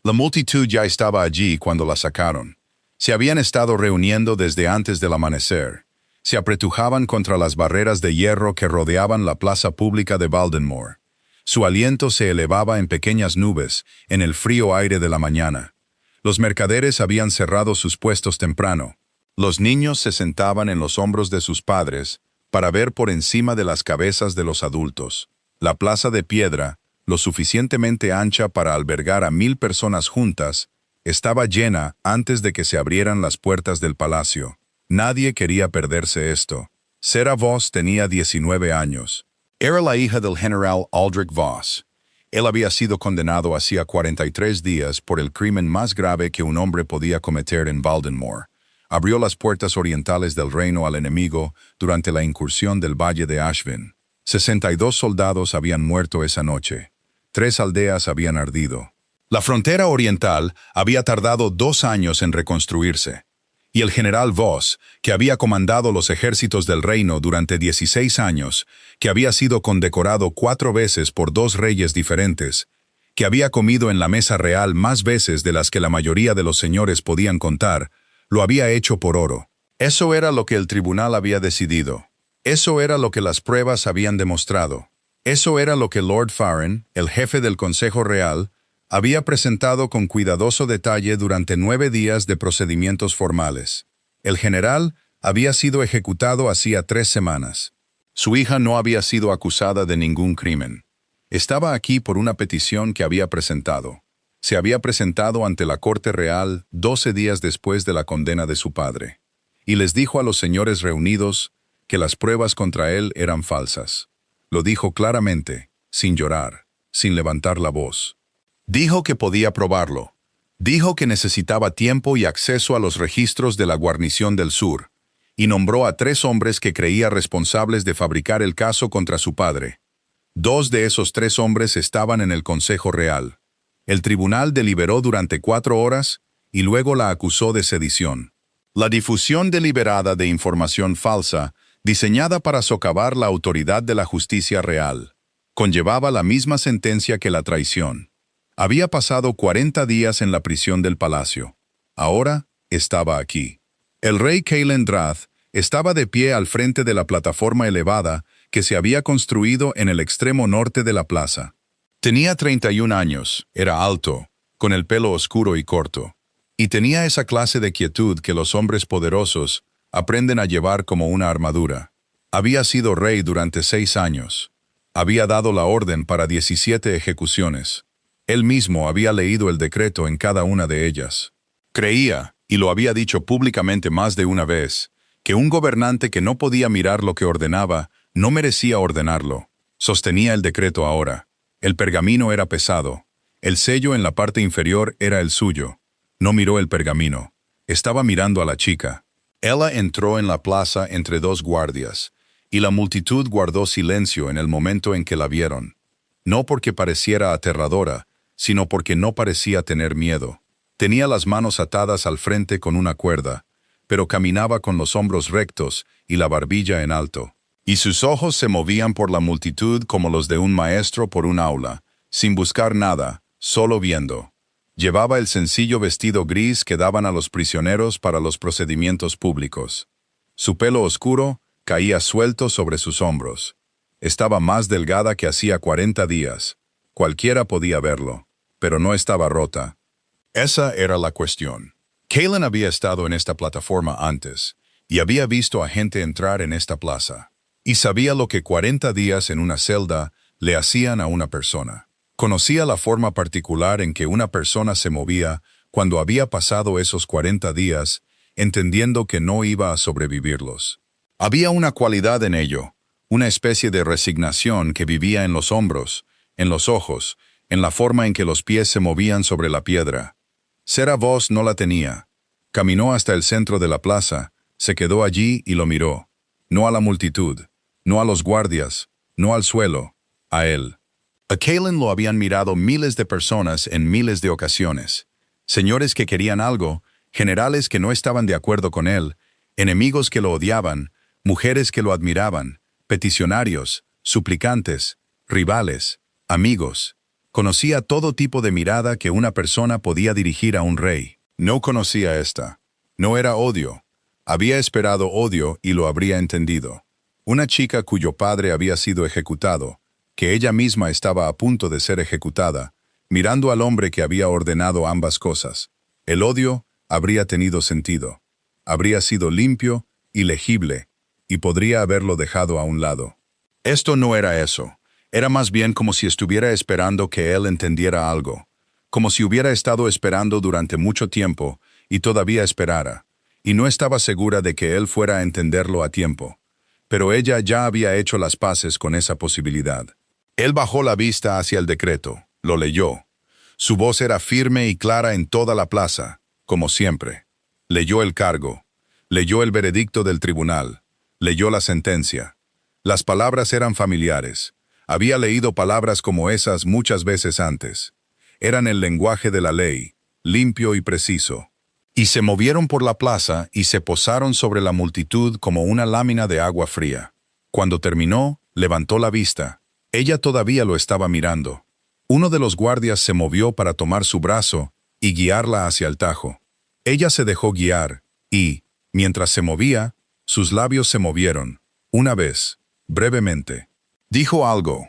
La multitud ya estaba allí cuando la sacaron. Se habían estado reuniendo desde antes del amanecer. Se apretujaban contra las barreras de hierro que rodeaban la plaza pública de Baldenmore. Su aliento se elevaba en pequeñas nubes, en el frío aire de la mañana. Los mercaderes habían cerrado sus puestos temprano. Los niños se sentaban en los hombros de sus padres para ver por encima de las cabezas de los adultos. La plaza de piedra, lo suficientemente ancha para albergar a 1000 personas juntas, estaba llena antes de que se abrieran las puertas del palacio. Nadie quería perderse esto. Sarah Voss tenía 19 años. Era la hija del general Aldrich Voss. Él había sido condenado hacía 43 días por el crimen más grave que un hombre podía cometer en Baldenmore. Abrió las puertas orientales del reino al enemigo durante la incursión del Valle de Ashvin. 62 soldados habían muerto esa noche. 3 aldeas habían ardido. La frontera oriental había tardado 2 años en reconstruirse. Y el general Voss, que había comandado los ejércitos del reino durante 16 años, que había sido condecorado 4 veces por 2 reyes diferentes, que había comido en la mesa real más veces de las que la mayoría de los señores podían contar, lo había hecho por oro. Eso era lo que el tribunal había decidido. Eso era lo que las pruebas habían demostrado. Eso era lo que Lord Farren, el jefe del Consejo Real, había presentado con cuidadoso detalle durante 9 días de procedimientos formales. El general había sido ejecutado hacía 3 semanas. Su hija no había sido acusada de ningún crimen. Estaba aquí por una petición que había presentado. Se había presentado ante la Corte Real 12 días después de la condena de su padre. Y les dijo a los señores reunidos que las pruebas contra él eran falsas. Lo dijo claramente, sin llorar, sin levantar la voz. Dijo que podía probarlo. Dijo que necesitaba tiempo y acceso a los registros de la guarnición del sur, y nombró a 3 hombres que creía responsables de fabricar el caso contra su padre. 2 de esos 3 hombres estaban en el Consejo Real. El tribunal deliberó durante 4 horas y luego la acusó de sedición. La difusión deliberada de información falsa, diseñada para socavar la autoridad de la justicia real, conllevaba la misma sentencia que la traición. Había pasado 40 días en la prisión del palacio. Ahora estaba aquí. El rey Caelendrath estaba de pie al frente de la plataforma elevada que se había construido en el extremo norte de la plaza. Tenía 31 años, era alto, con el pelo oscuro y corto, y tenía esa clase de quietud que los hombres poderosos aprenden a llevar como una armadura. Había sido rey durante 6 años. Había dado la orden para 17 ejecuciones. Él mismo había leído el decreto en cada una de ellas. Creía, y lo había dicho públicamente más de una vez, que un gobernante que no podía mirar lo que ordenaba no merecía ordenarlo. Sostenía el decreto ahora. El pergamino era pesado. El sello en la parte inferior era el suyo. No miró el pergamino. Estaba mirando a la chica. Ella entró en la plaza entre 2 guardias, y la multitud guardó silencio en el momento en que la vieron. No porque pareciera aterradora, sino porque no parecía tener miedo. Tenía las manos atadas al frente con una cuerda, pero caminaba con los hombros rectos y la barbilla en alto. Y sus ojos se movían por la multitud como los de un maestro por un aula, sin buscar nada, solo viendo. Llevaba el sencillo vestido gris que daban a los prisioneros para los procedimientos públicos. Su pelo oscuro caía suelto sobre sus hombros. Estaba más delgada que hacía 40 días. Cualquiera podía verlo, pero no estaba rota. Esa era la cuestión. Caelan había estado en esta plataforma antes, y había visto a gente entrar en esta plaza, y sabía lo que 40 días en una celda le hacían a una persona. Conocía la forma particular en que una persona se movía cuando había pasado esos 40 días, entendiendo que no iba a sobrevivirlos. Había una cualidad en ello, una especie de resignación que vivía en los hombros, en los ojos, en la forma en que los pies se movían sobre la piedra. Sarah Voss no la tenía. Caminó hasta el centro de la plaza, se quedó allí y lo miró. No a la multitud, no a los guardias, no al suelo, a él. A Caelan lo habían mirado miles de personas en miles de ocasiones. Señores que querían algo, generales que no estaban de acuerdo con él, enemigos que lo odiaban, mujeres que lo admiraban, peticionarios, suplicantes, rivales, amigos, Conocía todo tipo de mirada que una persona podía dirigir a un rey. No conocía esta. No era odio. Había esperado odio y lo habría entendido. Una chica cuyo padre había sido ejecutado, que ella misma estaba a punto de ser ejecutada, mirando al hombre que había ordenado ambas cosas. El odio habría tenido sentido. Habría sido limpio y legible, y podría haberlo dejado a un lado. Esto no era eso. Era más bien como si estuviera esperando que él entendiera algo, como si hubiera estado esperando durante mucho tiempo y todavía esperara, y no estaba segura de que él fuera a entenderlo a tiempo. Pero ella ya había hecho las paces con esa posibilidad. Él bajó la vista hacia el decreto, lo leyó. Su voz era firme y clara en toda la plaza, como siempre. Leyó el cargo, leyó el veredicto del tribunal, leyó la sentencia. Las palabras eran familiares. Había leído palabras como esas muchas veces antes. Eran el lenguaje de la ley, limpio y preciso. Y se movieron por la plaza y se posaron sobre la multitud como una lámina de agua fría. Cuando terminó, levantó la vista. Ella todavía lo estaba mirando. Uno de los guardias se movió para tomar su brazo y guiarla hacia el tajo. Ella se dejó guiar y, mientras se movía, sus labios se movieron, una vez, brevemente. Dijo algo.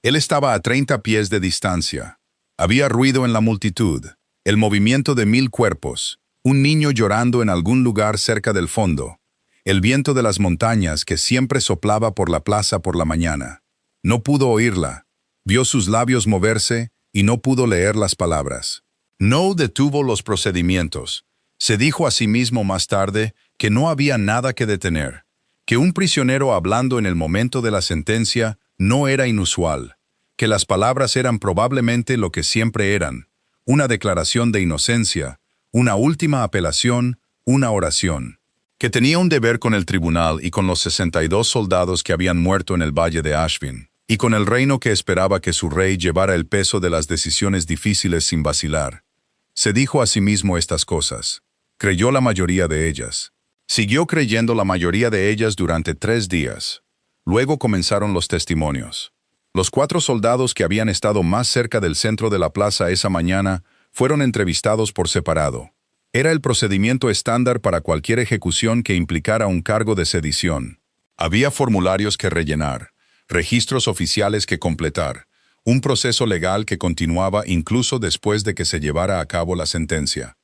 Él estaba a 30 pies de distancia. Había ruido en la multitud, el movimiento de 1000 cuerpos, un niño llorando en algún lugar cerca del fondo, el viento de las montañas que siempre soplaba por la plaza por la mañana. No pudo oírla, vio sus labios moverse y no pudo leer las palabras. No detuvo los procedimientos. Se dijo a sí mismo más tarde que no había nada que detener, que un prisionero hablando en el momento de la sentencia no era inusual, que las palabras eran probablemente lo que siempre eran, una declaración de inocencia, una última apelación, una oración, que tenía un deber con el tribunal y con los 62 soldados que habían muerto en el valle de Ashvin, y con el reino que esperaba que su rey llevara el peso de las decisiones difíciles sin vacilar. Se dijo a sí mismo estas cosas. Creyó la mayoría de ellas. Siguió creyendo la mayoría de ellas durante 3 días. Luego comenzaron los testimonios. Los 4 soldados que habían estado más cerca del centro de la plaza esa mañana fueron entrevistados por separado. Era el procedimiento estándar para cualquier ejecución que implicara un cargo de sedición. Había formularios que rellenar, registros oficiales que completar, un proceso legal que continuaba incluso después de que se llevara a cabo la sentencia.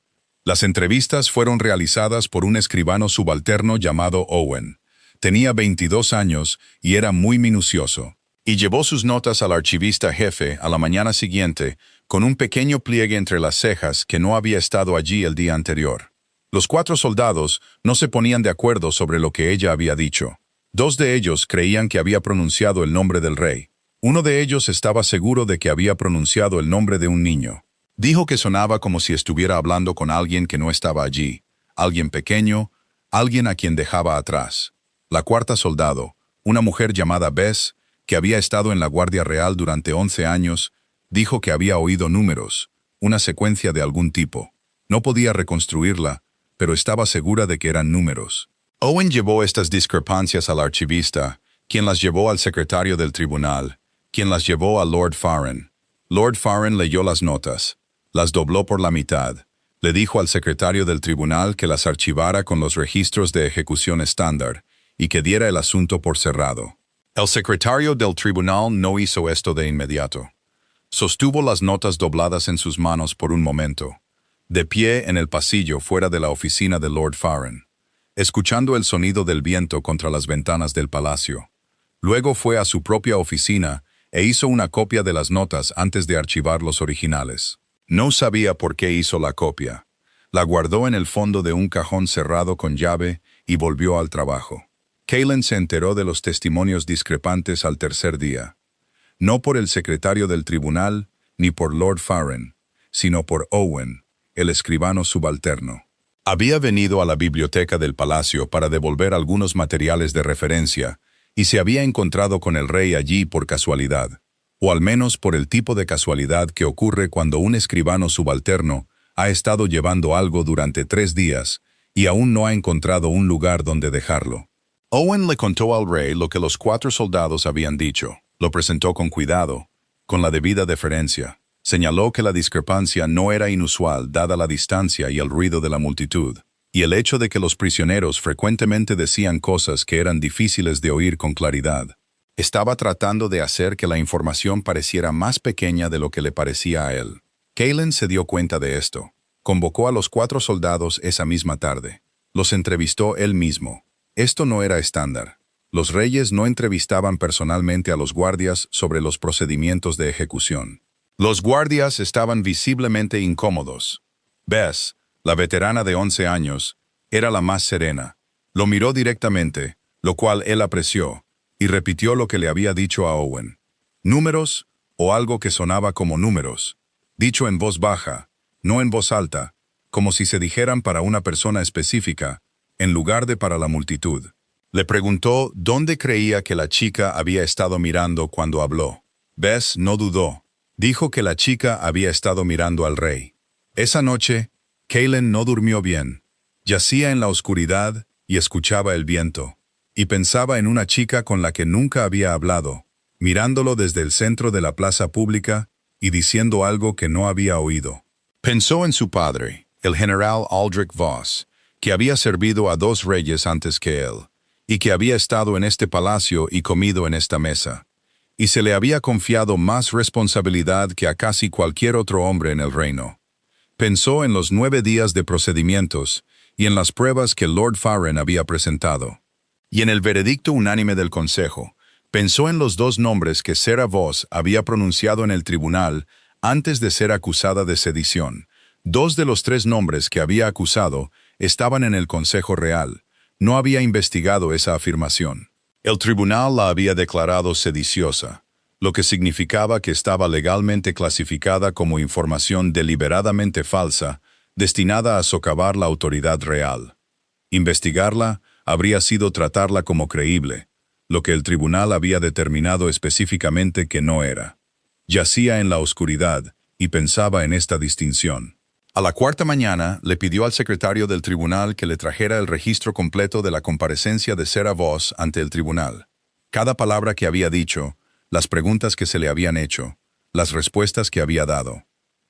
Las entrevistas fueron realizadas por un escribano subalterno llamado Owen. Tenía 22 años y era muy minucioso, y llevó sus notas al archivista jefe a la mañana siguiente con un pequeño pliegue entre las cejas que no había estado allí el día anterior. Los 4 soldados no se ponían de acuerdo sobre lo que ella había dicho. 2 de ellos creían que había pronunciado el nombre del rey. Uno de ellos estaba seguro de que había pronunciado el nombre de un niño. Dijo que sonaba como si estuviera hablando con alguien que no estaba allí, alguien pequeño, alguien a quien dejaba atrás. La 4ª soldado, una mujer llamada Bess, que había estado en la Guardia Real durante 11 años, dijo que había oído números, una secuencia de algún tipo. No podía reconstruirla, pero estaba segura de que eran números. Owen llevó estas discrepancias al archivista, quien las llevó al secretario del tribunal, quien las llevó a Lord Farren. Lord Farren leyó las notas, las dobló por la mitad, le dijo al secretario del tribunal que las archivara con los registros de ejecución estándar y que diera el asunto por cerrado. El secretario del tribunal no hizo esto de inmediato. Sostuvo las notas dobladas en sus manos por un momento, de pie en el pasillo fuera de la oficina de Lord Farren, escuchando el sonido del viento contra las ventanas del palacio. Luego fue a su propia oficina e hizo una copia de las notas antes de archivar los originales. No sabía por qué hizo la copia. La guardó en el fondo de un cajón cerrado con llave y volvió al trabajo. Cailen se enteró de los testimonios discrepantes al tercer día. No por el secretario del tribunal ni por Lord Farren, sino por Owen, el escribano subalterno. Había venido a la biblioteca del palacio para devolver algunos materiales de referencia y se había encontrado con el rey allí por casualidad, o al menos por el tipo de casualidad que ocurre cuando un escribano subalterno ha estado llevando algo durante 3 días y aún no ha encontrado un lugar donde dejarlo. Owen le contó al rey lo que los 4 soldados habían dicho. Lo presentó con cuidado, con la debida deferencia. Señaló que la discrepancia no era inusual dada la distancia y el ruido de la multitud, y el hecho de que los prisioneros frecuentemente decían cosas que eran difíciles de oír con claridad. Estaba tratando de hacer que la información pareciera más pequeña de lo que le parecía a él. Calen se dio cuenta de esto. Convocó a los 4 soldados esa misma tarde. Los entrevistó él mismo. Esto no era estándar. Los reyes no entrevistaban personalmente a los guardias sobre los procedimientos de ejecución. Los guardias estaban visiblemente incómodos. Bess, la veterana de 11 años, era la más serena. Lo miró directamente, lo cual él apreció, y repitió lo que le había dicho a Owen. Números, o algo que sonaba como números, dicho en voz baja, no en voz alta, como si se dijeran para una persona específica, en lugar de para la multitud. Le preguntó dónde creía que la chica había estado mirando cuando habló. Bess no dudó. Dijo que la chica había estado mirando al rey. Esa noche, Calen no durmió bien. Yacía en la oscuridad y escuchaba el viento. Y pensaba en una chica con la que nunca había hablado, mirándolo desde el centro de la plaza pública y diciendo algo que no había oído. Pensó en su padre, el general Aldrich Voss, que había servido a 2 reyes antes que él, y que había estado en este palacio y comido en esta mesa, y se le había confiado más responsabilidad que a casi cualquier otro hombre en el reino. Pensó en los 9 días de procedimientos y en las pruebas que Lord Farren había presentado. Y en el veredicto unánime del Consejo, pensó en los 2 nombres que Sarah Voss había pronunciado en el tribunal antes de ser acusada de sedición. 2 de los 3 nombres que había acusado estaban en el Consejo Real. No había investigado esa afirmación. El tribunal la había declarado sediciosa, lo que significaba que estaba legalmente clasificada como información deliberadamente falsa, destinada a socavar la autoridad real. Investigarla habría sido tratarla como creíble, lo que el tribunal había determinado específicamente que no era. Yacía en la oscuridad y pensaba en esta distinción. A la 4ª mañana le pidió al secretario del tribunal que le trajera el registro completo de la comparecencia de Sarah Voss ante el tribunal. Cada palabra que había dicho, las preguntas que se le habían hecho, las respuestas que había dado.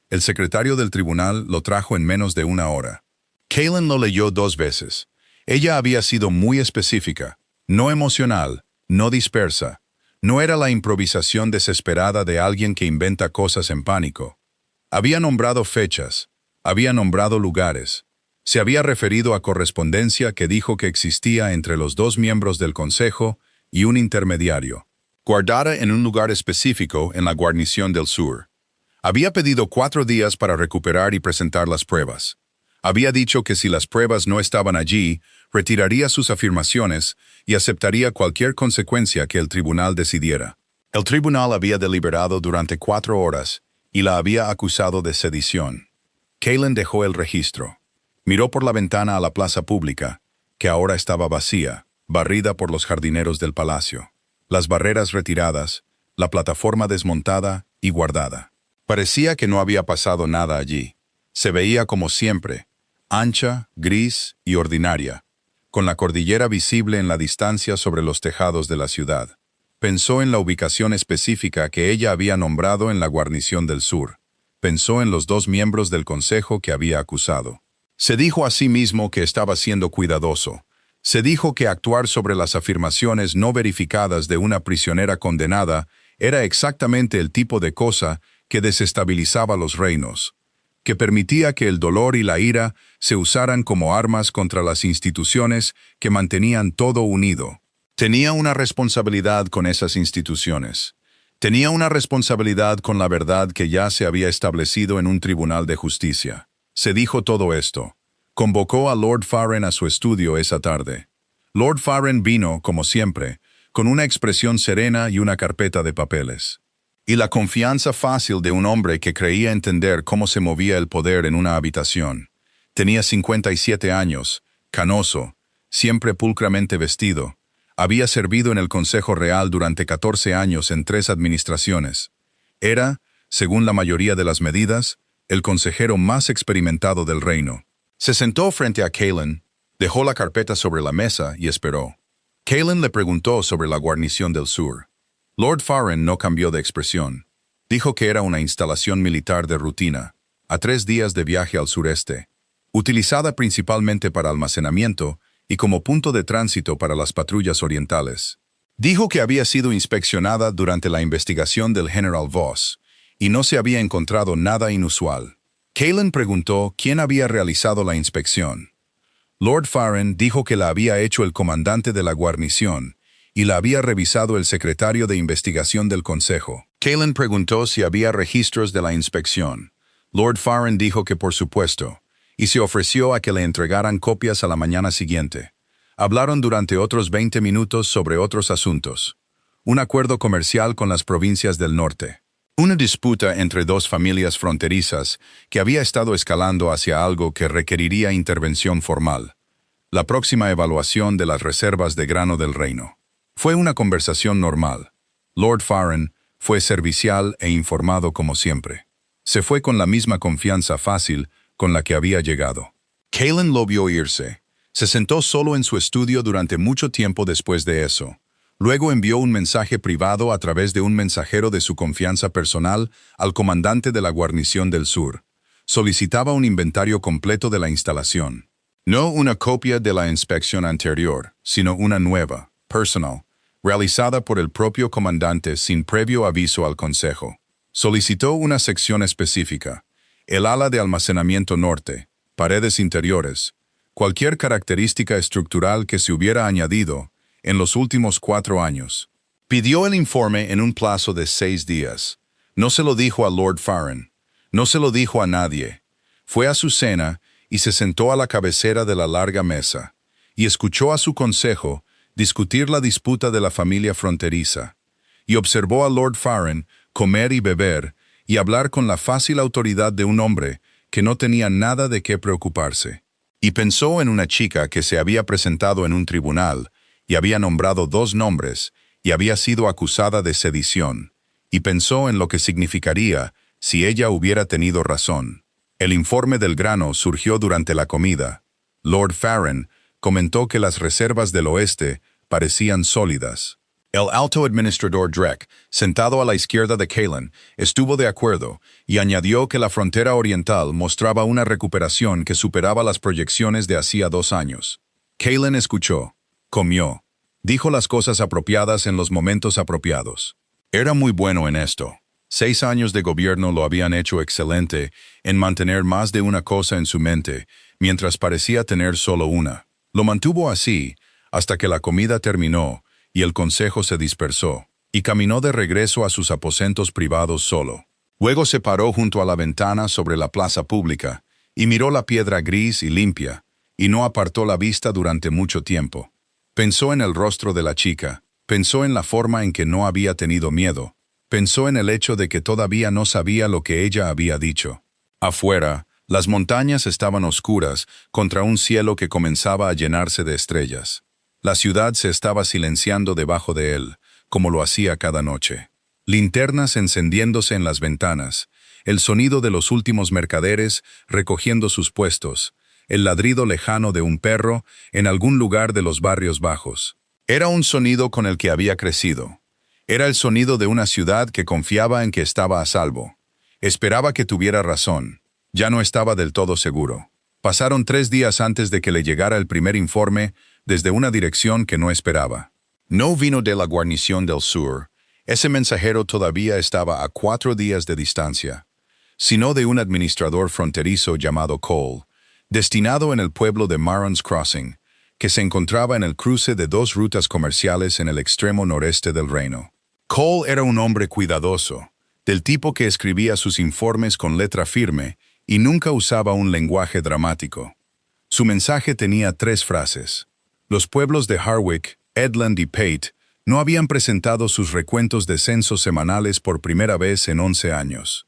El secretario del tribunal lo trajo en menos de 1 hora. Calen lo leyó 2 veces. Ella había sido muy específica, no emocional, no dispersa. No era la improvisación desesperada de alguien que inventa cosas en pánico. Había nombrado fechas, había nombrado lugares. Se había referido a correspondencia que dijo que existía entre los 2 miembros del Consejo y un intermediario, guardada en un lugar específico en la guarnición del sur. Había pedido 4 días para recuperar y presentar las pruebas. Había dicho que si las pruebas no estaban allí, retiraría sus afirmaciones y aceptaría cualquier consecuencia que el tribunal decidiera. El tribunal había deliberado durante 4 horas y la había acusado de sedición. Calen dejó el registro. Miró por la ventana a la plaza pública, que ahora estaba vacía, barrida por los jardineros del palacio. Las barreras retiradas, la plataforma desmontada y guardada. Parecía que no había pasado nada allí. Se veía como siempre, ancha, gris y ordinaria, con la cordillera visible en la distancia sobre los tejados de la ciudad. Pensó en la ubicación específica que ella había nombrado en la guarnición del sur. Pensó en los 2 miembros del consejo que había acusado. Se dijo a sí mismo que estaba siendo cuidadoso. Se dijo que actuar sobre las afirmaciones no verificadas de una prisionera condenada era exactamente el tipo de cosa que desestabilizaba los reinos, que permitía que el dolor y la ira se usaran como armas contra las instituciones que mantenían todo unido. Tenía una responsabilidad con esas instituciones. Tenía una responsabilidad con la verdad que ya se había establecido en un tribunal de justicia. Se dijo todo esto. Convocó a Lord Farren a su estudio esa tarde. Lord Farren vino, como siempre, con una expresión serena y una carpeta de papeles. Y la confianza fácil de un hombre que creía entender cómo se movía el poder en una habitación. Tenía 57 años, canoso, siempre pulcramente vestido. Había servido en el Consejo Real durante 14 años en 3 administraciones. Era, según la mayoría de las medidas, el consejero más experimentado del reino. Se sentó frente a Calen, dejó la carpeta sobre la mesa y esperó. Calen le preguntó sobre la guarnición del sur. Lord Farren no cambió de expresión. Dijo que era una instalación militar de rutina, a 3 días de viaje al sureste, utilizada principalmente para almacenamiento y como punto de tránsito para las patrullas orientales. Dijo que había sido inspeccionada durante la investigación del General Voss, y no se había encontrado nada inusual. Calen preguntó quién había realizado la inspección. Lord Farren dijo que la había hecho el comandante de la guarnición, y la había revisado el secretario de investigación del Consejo. Calen preguntó si había registros de la inspección. Lord Farren dijo que por supuesto, y se ofreció a que le entregaran copias a la mañana siguiente. Hablaron durante otros 20 minutos sobre otros asuntos. Un acuerdo comercial con las provincias del norte. Una disputa entre dos familias fronterizas que había estado escalando hacia algo que requeriría intervención formal. La próxima evaluación de las reservas de grano del reino. Fue una conversación normal. Lord Farren fue servicial e informado como siempre. Se fue con la misma confianza fácil con la que había llegado. Calen lo vio irse. Se sentó solo en su estudio durante mucho tiempo después de eso. Luego envió un mensaje privado a través de un mensajero de su confianza personal al comandante de la guarnición del sur. Solicitaba un inventario completo de la instalación. No una copia de la inspección anterior, sino una nueva, personal, realizada por el propio comandante sin previo aviso al Consejo. Solicitó una sección específica, el ala de almacenamiento norte, paredes interiores, cualquier característica estructural que se hubiera añadido en los últimos 4 años. Pidió el informe en un plazo de 6 días. No se lo dijo a Lord Farren, no se lo dijo a nadie. Fue a su cena y se sentó a la cabecera de la larga mesa, y escuchó a su consejo discutir la disputa de la familia fronteriza, y observó a Lord Farren comer y beber, y hablar con la fácil autoridad de un hombre que no tenía nada de qué preocuparse. Y pensó en una chica que se había presentado en un tribunal, y había nombrado 2 nombres, y había sido acusada de sedición, y pensó en lo que significaría si ella hubiera tenido razón. El informe del grano surgió durante la comida. Lord Farren comentó que las reservas del oeste parecían sólidas. El alto administrador Drek, sentado a la izquierda de Calen, estuvo de acuerdo y añadió que la frontera oriental mostraba una recuperación que superaba las proyecciones de hacía 2 años. Calen escuchó, comió, dijo las cosas apropiadas en los momentos apropiados. Era muy bueno en esto. 6 años de gobierno lo habían hecho excelente en mantener más de una cosa en su mente, mientras parecía tener solo una. Lo mantuvo así hasta que la comida terminó y el consejo se dispersó, y caminó de regreso a sus aposentos privados solo. Luego se paró junto a la ventana sobre la plaza pública, y miró la piedra gris y limpia, y no apartó la vista durante mucho tiempo. Pensó en el rostro de la chica, pensó en la forma en que no había tenido miedo, pensó en el hecho de que todavía no sabía lo que ella había dicho. Afuera, las montañas estaban oscuras contra un cielo que comenzaba a llenarse de estrellas. La ciudad se estaba silenciando debajo de él, como lo hacía cada noche. Linternas encendiéndose en las ventanas, el sonido de los últimos mercaderes recogiendo sus puestos, el ladrido lejano de un perro en algún lugar de los barrios bajos. Era un sonido con el que había crecido. Era el sonido de una ciudad que confiaba en que estaba a salvo. Esperaba que tuviera razón. Ya no estaba del todo seguro. Pasaron 3 días antes de que le llegara el primer informe desde una dirección que no esperaba. No vino de la guarnición del sur, ese mensajero todavía estaba a 4 días de distancia, sino de un administrador fronterizo llamado Cole, destinado en el pueblo de Maron's Crossing, que se encontraba en el cruce de 2 rutas comerciales en el extremo noreste del reino. Cole era un hombre cuidadoso, del tipo que escribía sus informes con letra firme y nunca usaba un lenguaje dramático. Su mensaje tenía 3 frases. Los pueblos de Harwick, Edland y Pate no habían presentado sus recuentos de censos semanales por primera vez en 11 años.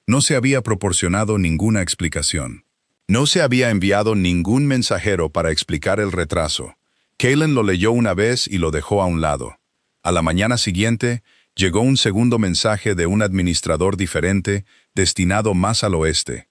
No se había proporcionado ninguna explicación. No se había enviado ningún mensajero para explicar el retraso. Calen lo leyó una vez y lo dejó a un lado. A la mañana siguiente, llegó un segundo mensaje de un administrador diferente, destinado más al oeste.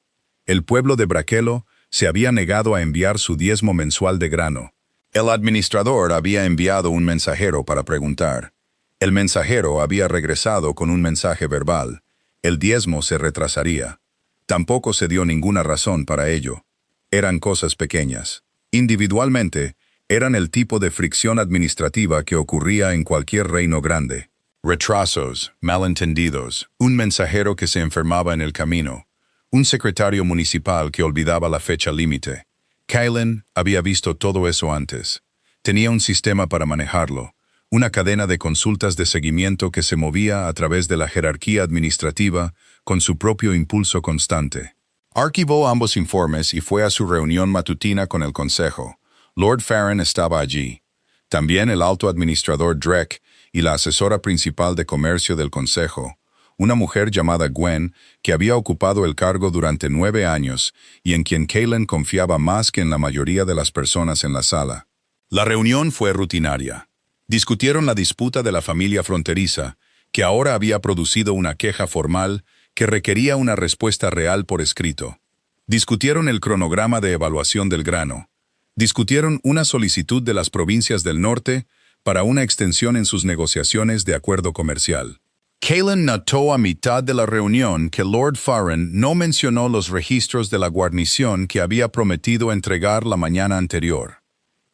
El pueblo de Braquelo se había negado a enviar su diezmo mensual de grano. El administrador había enviado un mensajero para preguntar. El mensajero había regresado con un mensaje verbal. El diezmo se retrasaría. Tampoco se dio ninguna razón para ello. Eran cosas pequeñas. Individualmente, eran el tipo de fricción administrativa que ocurría en cualquier reino grande. Retrasos, malentendidos, un mensajero que se enfermaba en el camino, un secretario municipal que olvidaba la fecha límite. Kylan había visto todo eso antes. Tenía un sistema para manejarlo, una cadena de consultas de seguimiento que se movía a través de la jerarquía administrativa con su propio impulso constante. Archivó ambos informes y fue a su reunión matutina con el consejo. Lord Farron estaba allí. También el alto administrador Drake y la asesora principal de comercio del consejo, una mujer llamada Gwen, que había ocupado el cargo durante 9 años y en quien Kylan confiaba más que en la mayoría de las personas en la sala. La reunión fue rutinaria. Discutieron la disputa de la familia fronteriza, que ahora había producido una queja formal que requería una respuesta real por escrito. Discutieron el cronograma de evaluación del grano. Discutieron una solicitud de las provincias del norte para una extensión en sus negociaciones de acuerdo comercial. Kylan notó a mitad de la reunión que Lord Farron no mencionó los registros de la guarnición que había prometido entregar la mañana anterior.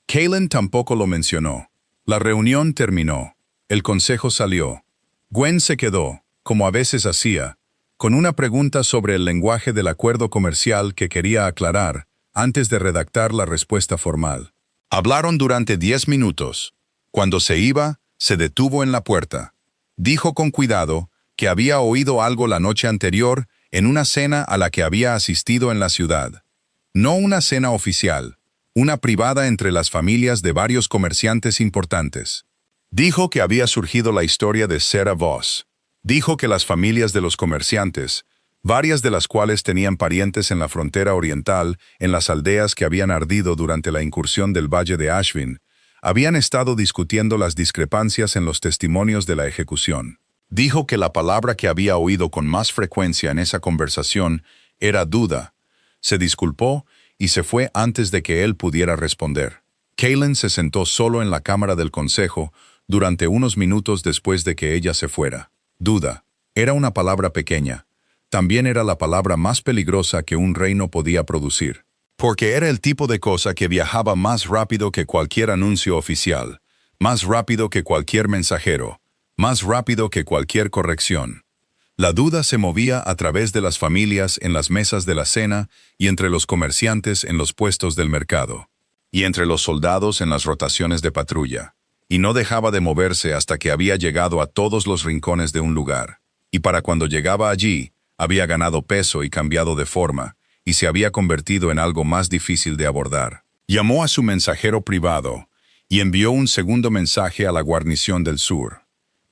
Kylan tampoco lo mencionó. La reunión terminó. El consejo salió. Gwen se quedó, como a veces hacía, con una pregunta sobre el lenguaje del acuerdo comercial que quería aclarar antes de redactar la respuesta formal. Hablaron durante 10 minutos. Cuando se iba, se detuvo en la puerta. Dijo con cuidado que había oído algo la noche anterior en una cena a la que había asistido en la ciudad. No una cena oficial, una privada entre las familias de varios comerciantes importantes. Dijo que había surgido la historia de Sarah Voss. Dijo que las familias de los comerciantes, varias de las cuales tenían parientes en la frontera oriental, en las aldeas que habían ardido durante la incursión del Valle de Ashvin, habían estado discutiendo las discrepancias en los testimonios de la ejecución. Dijo que la palabra que había oído con más frecuencia en esa conversación era duda. Se disculpó y se fue antes de que él pudiera responder. Kylan se sentó solo en la cámara del consejo durante unos minutos después de que ella se fuera. Duda. Era una palabra pequeña. También era la palabra más peligrosa que un reino podía producir. Porque era el tipo de cosa que viajaba más rápido que cualquier anuncio oficial, más rápido que cualquier mensajero, más rápido que cualquier corrección. La duda se movía a través de las familias en las mesas de la cena y entre los comerciantes en los puestos del mercado, y entre los soldados en las rotaciones de patrulla, y no dejaba de moverse hasta que había llegado a todos los rincones de un lugar. Y para cuando llegaba allí, había ganado peso y cambiado de forma, y se había convertido en algo más difícil de abordar. Llamó a su mensajero privado y envió un segundo mensaje a la guarnición del sur.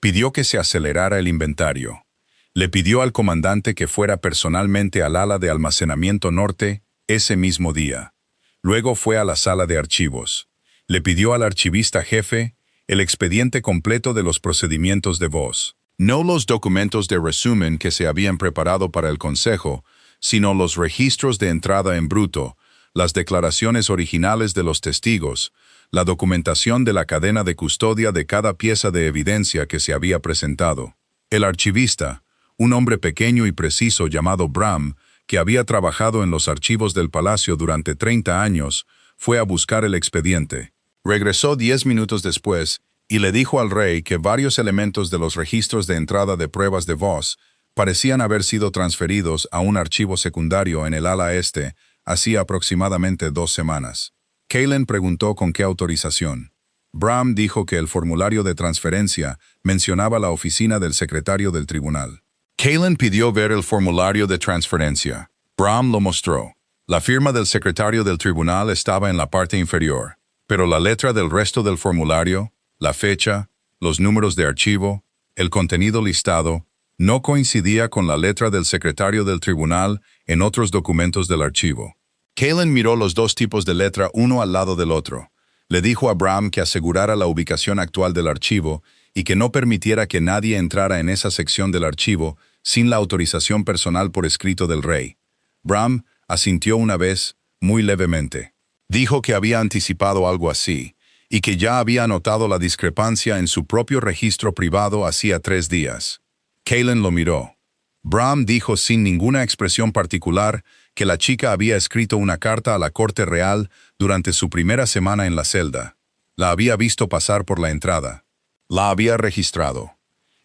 Pidió que se acelerara el inventario. Le pidió al comandante que fuera personalmente al ala de almacenamiento norte ese mismo día. Luego fue a la sala de archivos. Le pidió al archivista jefe el expediente completo de los procedimientos de Voss. No los documentos de resumen que se habían preparado para el consejo, sino los registros de entrada en bruto, las declaraciones originales de los testigos, la documentación de la cadena de custodia de cada pieza de evidencia que se había presentado. El archivista, un hombre pequeño y preciso llamado Bram, que había trabajado en los archivos del palacio durante 30 años, fue a buscar el expediente. Regresó 10 minutos después y le dijo al rey que varios elementos de los registros de entrada de pruebas de Voss parecían haber sido transferidos a un archivo secundario en el ala este hacía aproximadamente 2 semanas. Kylan preguntó con qué autorización. Bram dijo que el formulario de transferencia mencionaba la oficina del secretario del tribunal. Kylan pidió ver el formulario de transferencia. Bram lo mostró. La firma del secretario del tribunal estaba en la parte inferior, pero la letra del resto del formulario, la fecha, los números de archivo, el contenido listado, no coincidía con la letra del secretario del tribunal en otros documentos del archivo. Kylan miró los dos tipos de letra uno al lado del otro. Le dijo a Bram que asegurara la ubicación actual del archivo y que no permitiera que nadie entrara en esa sección del archivo sin la autorización personal por escrito del rey. Bram asintió una vez, muy levemente. Dijo que había anticipado algo así, y que ya había notado la discrepancia en su propio registro privado hacía 3 días. Kylan lo miró. Bram dijo sin ninguna expresión particular que la chica había escrito una carta a la corte real durante su primera semana en la celda. La había visto pasar por la entrada. La había registrado.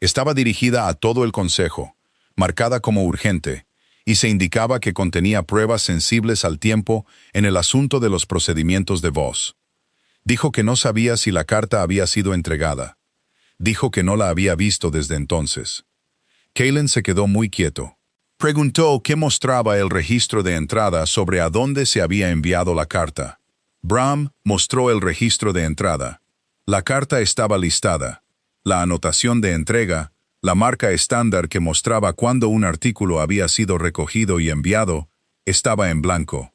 Estaba dirigida a todo el consejo, marcada como urgente, y se indicaba que contenía pruebas sensibles al tiempo en el asunto de los procedimientos de voz. Dijo que no sabía si la carta había sido entregada. Dijo que no la había visto desde entonces. Kaylen se quedó muy quieto. Preguntó qué mostraba el registro de entrada sobre a dónde se había enviado la carta. Bram mostró el registro de entrada. La carta estaba listada. La anotación de entrega, la marca estándar que mostraba cuándo un artículo había sido recogido y enviado, estaba en blanco.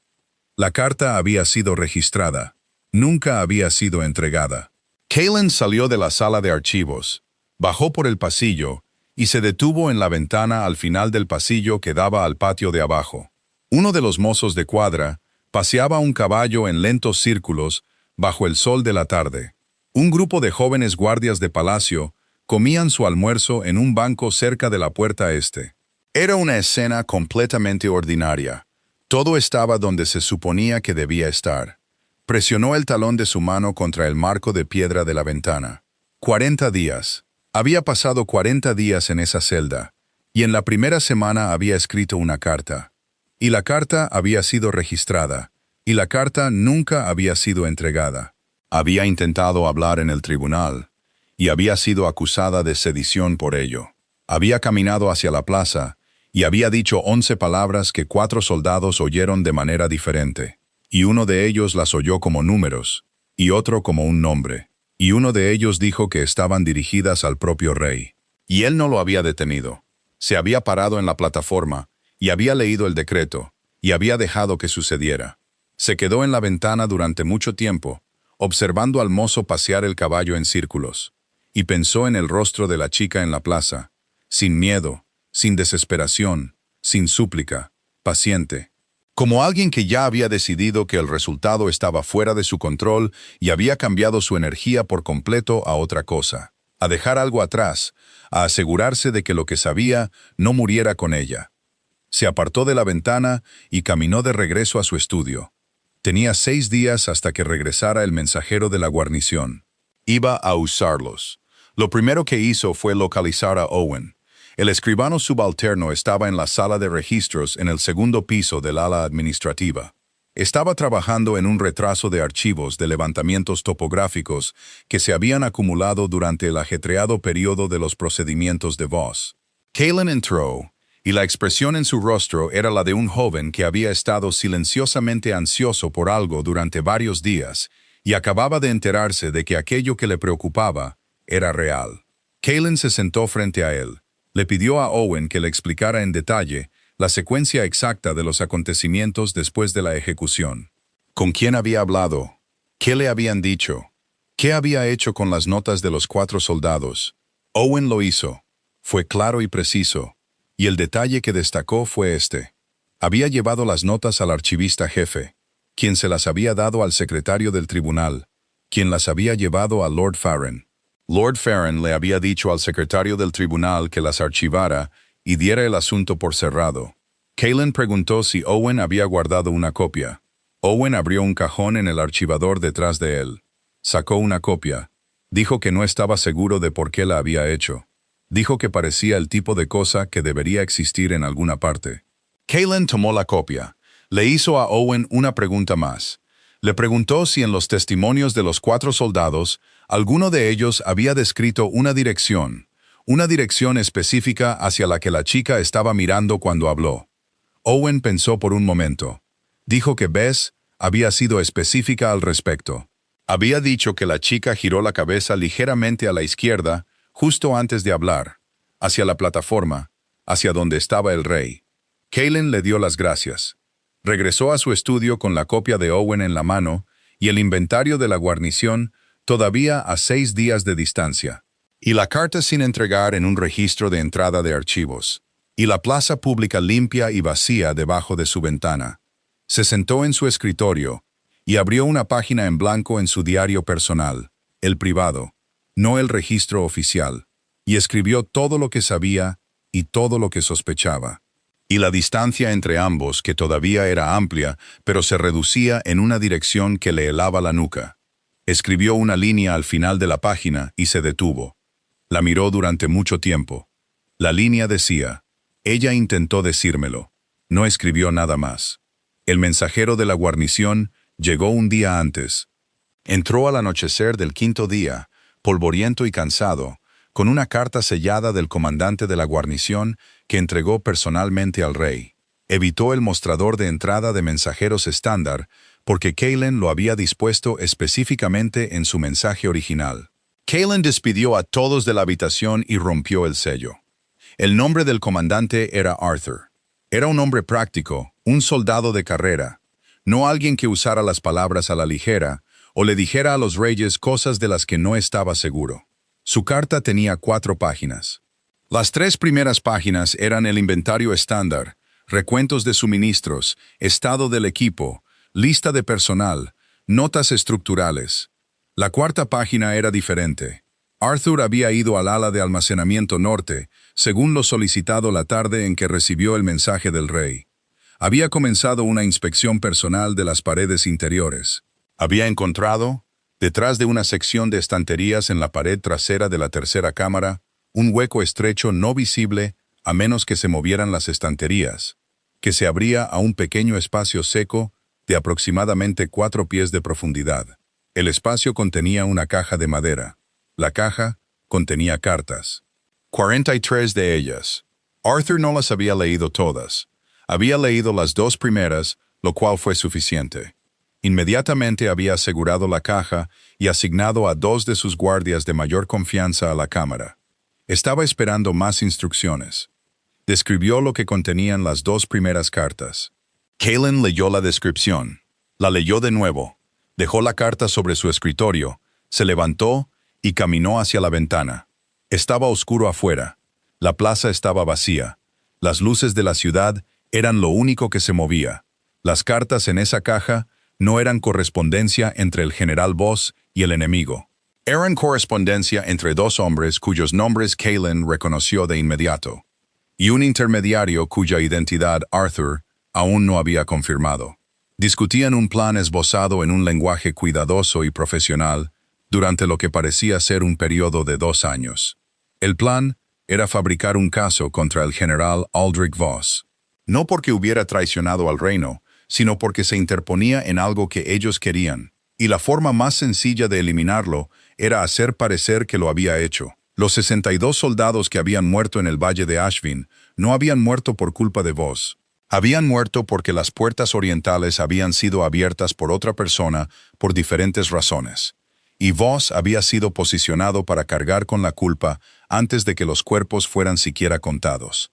La carta había sido registrada. Nunca había sido entregada. Kaylen salió de la sala de archivos, bajó por el pasillo y se detuvo en la ventana al final del pasillo que daba al patio de abajo. Uno de los mozos de cuadra paseaba un caballo en lentos círculos bajo el sol de la tarde. Un grupo de jóvenes guardias de palacio comían su almuerzo en un banco cerca de la puerta este. Era una escena completamente ordinaria. Todo estaba donde se suponía que debía estar. Presionó el talón de su mano contra el marco de piedra de la ventana. 40 días. Había pasado 40 días en esa celda, y en la primera semana había escrito una carta. Y la carta había sido registrada, y la carta nunca había sido entregada. Había intentado hablar en el tribunal, y había sido acusada de sedición por ello. Había caminado hacia la plaza, y había dicho 11 palabras que 4 soldados oyeron de manera diferente, y uno de ellos las oyó como números, y otro como un nombre, y uno de ellos dijo que estaban dirigidas al propio rey. Y él no lo había detenido. Se había parado en la plataforma, y había leído el decreto, y había dejado que sucediera. Se quedó en la ventana durante mucho tiempo, observando al mozo pasear el caballo en círculos, y pensó en el rostro de la chica en la plaza, sin miedo, sin desesperación, sin súplica, paciente, como alguien que ya había decidido que el resultado estaba fuera de su control y había cambiado su energía por completo a otra cosa, a dejar algo atrás, a asegurarse de que lo que sabía no muriera con ella. Se apartó de la ventana y caminó de regreso a su estudio. Tenía 6 días hasta que regresara el mensajero de la guarnición. Iba a usarlos. Lo primero que hizo fue localizar a Owen. El escribano subalterno estaba en la sala de registros en el segundo piso del ala administrativa. Estaba trabajando en un retraso de archivos de levantamientos topográficos que se habían acumulado durante el ajetreado periodo de los procedimientos de voz. Kaylen entró, y la expresión en su rostro era la de un joven que había estado silenciosamente ansioso por algo durante varios días y acababa de enterarse de que aquello que le preocupaba era real. Kaylen se sentó frente a él. Le pidió a Owen que le explicara en detalle la secuencia exacta de los acontecimientos después de la ejecución. ¿Con quién había hablado? ¿Qué le habían dicho? ¿Qué había hecho con las notas de los 4 soldados? Owen lo hizo. Fue claro y preciso. Y el detalle que destacó fue este. Había llevado las notas al archivista jefe, quien se las había dado al secretario del tribunal, quien las había llevado a Lord Farren. Lord Farren le había dicho al secretario del tribunal que las archivara y diera el asunto por cerrado. Kaylen preguntó si Owen había guardado una copia. Owen abrió un cajón en el archivador detrás de él. Sacó una copia. Dijo que no estaba seguro de por qué la había hecho. Dijo que parecía el tipo de cosa que debería existir en alguna parte. Kaylen tomó la copia. Le hizo a Owen una pregunta más. Le preguntó si en los testimonios de los 4 soldados, alguno de ellos había descrito una dirección específica hacia la que la chica estaba mirando cuando habló. Owen pensó por un momento. Dijo que Bess había sido específica al respecto. Había dicho que la chica giró la cabeza ligeramente a la izquierda, justo antes de hablar, hacia la plataforma, hacia donde estaba el rey. Kaylen le dio las gracias. Regresó a su estudio con la copia de Owen en la mano y el inventario de la guarnición todavía a 6 días de distancia, y la carta sin entregar en un registro de entrada de archivos, y la plaza pública limpia y vacía debajo de su ventana. Se sentó en su escritorio y abrió una página en blanco en su diario personal, el privado, no el registro oficial, y escribió todo lo que sabía y todo lo que sospechaba. Y la distancia entre ambos, que todavía era amplia, pero se reducía en una dirección que le helaba la nuca. Escribió una línea al final de la página y se detuvo. La miró durante mucho tiempo. La línea decía: ella intentó decírmelo. No escribió nada más. El mensajero de la guarnición llegó un día antes. Entró al anochecer del quinto día, polvoriento y cansado, con una carta sellada del comandante de la guarnición que entregó personalmente al rey. Evitó el mostrador de entrada de mensajeros estándar porque Kalen lo había dispuesto específicamente en su mensaje original. Kalen despidió a todos de la habitación y rompió el sello. El nombre del comandante era Arthur. Era un hombre práctico, un soldado de carrera, no alguien que usara las palabras a la ligera o le dijera a los reyes cosas de las que no estaba seguro. Su carta tenía 4 páginas. Las 3 primeras páginas eran el inventario estándar, recuentos de suministros, estado del equipo, lista de personal, notas estructurales. La 4ª página era diferente. Arthur había ido al ala de almacenamiento norte, según lo solicitado la tarde en que recibió el mensaje del rey. Había comenzado una inspección personal de las paredes interiores. Había encontrado, detrás de una sección de estanterías en la pared trasera de la tercera cámara, un hueco estrecho no visible a menos que se movieran las estanterías, que se abría a un pequeño espacio seco de aproximadamente 4 pies de profundidad. El espacio contenía una caja de madera. La caja contenía cartas. 43 de ellas. Arthur no las había leído todas. Había leído las 2 primeras, lo cual fue suficiente. Inmediatamente había asegurado la caja y asignado a 2 de sus guardias de mayor confianza a la cámara. Estaba esperando más instrucciones. Describió lo que contenían las 2 primeras cartas. Kalen leyó la descripción. La leyó de nuevo. Dejó la carta sobre su escritorio, se levantó y caminó hacia la ventana. Estaba oscuro afuera. La plaza estaba vacía. Las luces de la ciudad eran lo único que se movía. Las cartas en esa caja no eran correspondencia entre el general Voss y el enemigo. Eran correspondencia entre 2 hombres cuyos nombres Kalen reconoció de inmediato, y un intermediario cuya identidad Arthur aún no había confirmado. Discutían un plan esbozado en un lenguaje cuidadoso y profesional durante lo que parecía ser un periodo de 2 años. El plan era fabricar un caso contra el general Aldrich Voss, no porque hubiera traicionado al reino, sino porque se interponía en algo que ellos querían, y la forma más sencilla de eliminarlo era hacer parecer que lo había hecho. Los 62 soldados que habían muerto en el valle de Ashvin no habían muerto por culpa de Voss. Habían muerto porque las puertas orientales habían sido abiertas por otra persona por diferentes razones, y Voss había sido posicionado para cargar con la culpa antes de que los cuerpos fueran siquiera contados.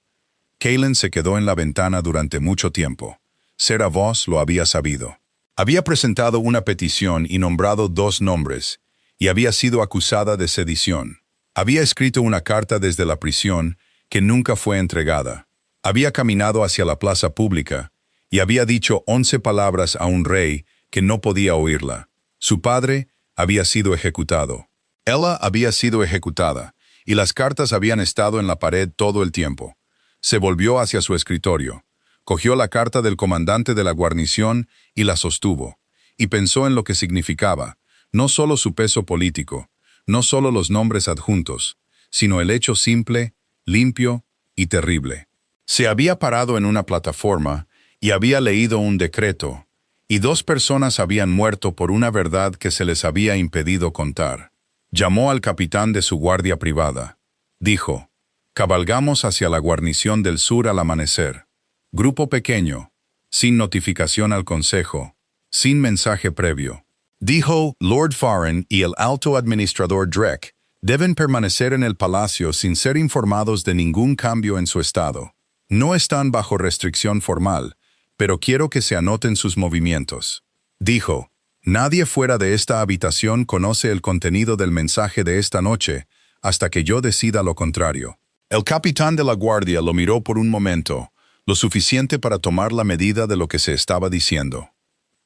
Kalen se quedó en la ventana durante mucho tiempo. Sarah Voss lo había sabido. Había presentado una petición y nombrado 2 nombres, y había sido acusada de sedición. Había escrito una carta desde la prisión que nunca fue entregada. Había caminado hacia la plaza pública y había dicho 11 palabras a un rey que no podía oírla. Su padre había sido ejecutado. Ella había sido ejecutada, y las cartas habían estado en la pared todo el tiempo. Se volvió hacia su escritorio. Cogió la carta del comandante de la guarnición y la sostuvo, y pensó en lo que significaba, no solo su peso político, no solo los nombres adjuntos, sino el hecho simple, limpio y terrible. Se había parado en una plataforma y había leído un decreto, y 2 personas habían muerto por una verdad que se les había impedido contar. Llamó al capitán de su guardia privada. Dijo: «Cabalgamos hacia la guarnición del sur al amanecer. Grupo pequeño, sin notificación al consejo, sin mensaje previo». Dijo: «Lord Farren y el alto administrador Drek deben permanecer en el palacio sin ser informados de ningún cambio en su estado. No están bajo restricción formal, pero quiero que se anoten sus movimientos». Dijo: «Nadie fuera de esta habitación conoce el contenido del mensaje de esta noche hasta que yo decida lo contrario». El capitán de la guardia lo miró por un momento, lo suficiente para tomar la medida de lo que se estaba diciendo.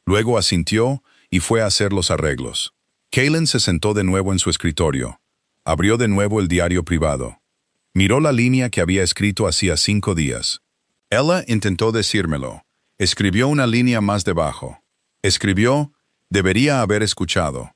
Luego asintió y fue a hacer los arreglos. Kalen se sentó de nuevo en su escritorio. Abrió de nuevo el diario privado. Miró la línea que había escrito hacía 5 días. Ella intentó decírmelo. Escribió una línea más debajo. Escribió, debería haber escuchado.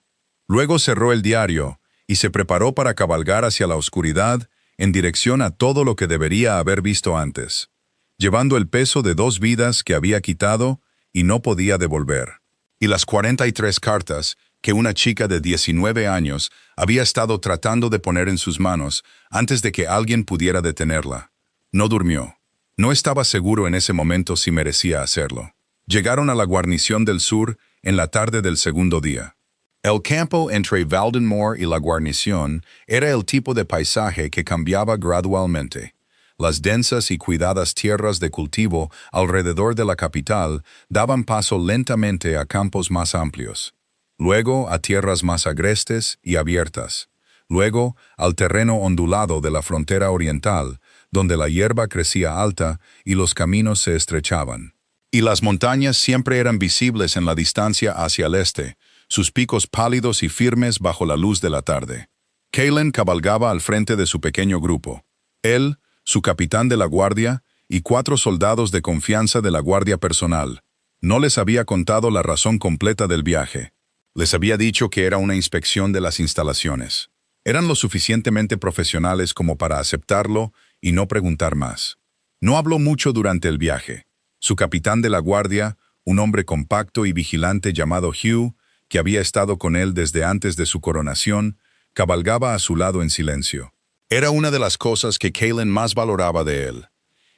Luego cerró el diario y se preparó para cabalgar hacia la oscuridad en dirección a todo lo que debería haber visto antes, llevando el peso de 2 vidas que había quitado y no podía devolver. Y las 43 cartas que una chica de 19 años había estado tratando de poner en sus manos antes de que alguien pudiera detenerla. No durmió. No estaba seguro en ese momento si merecía hacerlo. Llegaron a la guarnición del sur en la tarde del segundo día. El campo entre Valdenmoor y la guarnición era el tipo de paisaje que cambiaba gradualmente. Las densas y cuidadas tierras de cultivo alrededor de la capital daban paso lentamente a campos más amplios, luego a tierras más agrestes y abiertas, luego al terreno ondulado de la frontera oriental, donde la hierba crecía alta y los caminos se estrechaban. Y las montañas siempre eran visibles en la distancia hacia el este, sus picos pálidos y firmes bajo la luz de la tarde. Kaylen cabalgaba al frente de su pequeño grupo. Él, su capitán de la guardia y 4 soldados de confianza de la guardia personal. No les había contado la razón completa del viaje. Les había dicho que era una inspección de las instalaciones. Eran lo suficientemente profesionales como para aceptarlo y no preguntar más. No habló mucho durante el viaje. Su capitán de la guardia, un hombre compacto y vigilante llamado Hugh, que había estado con él desde antes de su coronación, cabalgaba a su lado en silencio. Era una de las cosas que Kaylen más valoraba de él.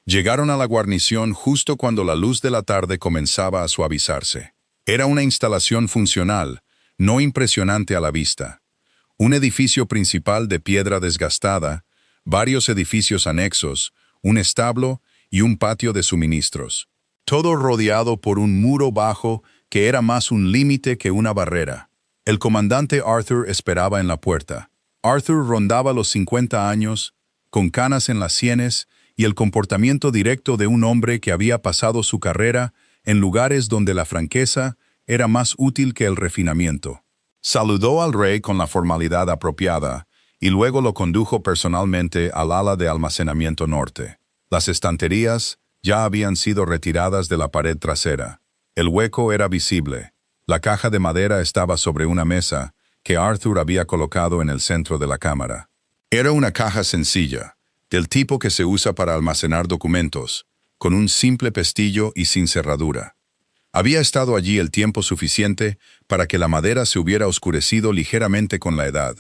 Llegaron a la guarnición justo cuando la luz de la tarde comenzaba a suavizarse. Era una instalación funcional, no impresionante a la vista. Un edificio principal de piedra desgastada, varios edificios anexos, un establo y un patio de suministros. Todo rodeado por un muro bajo que era más un límite que una barrera. El comandante Arthur esperaba en la puerta. Arthur rondaba los 50 años, con canas en las sienes y el comportamiento directo de un hombre que había pasado su carrera en lugares donde la franqueza era más útil que el refinamiento. Saludó al rey con la formalidad apropiada y luego lo condujo personalmente al ala de almacenamiento norte. Las estanterías ya habían sido retiradas de la pared trasera. El hueco era visible. La caja de madera estaba sobre una mesa que Arthur había colocado en el centro de la cámara. Era una caja sencilla, del tipo que se usa para almacenar documentos, con un simple pestillo y sin cerradura. Había estado allí el tiempo suficiente para que la madera se hubiera oscurecido ligeramente con la edad.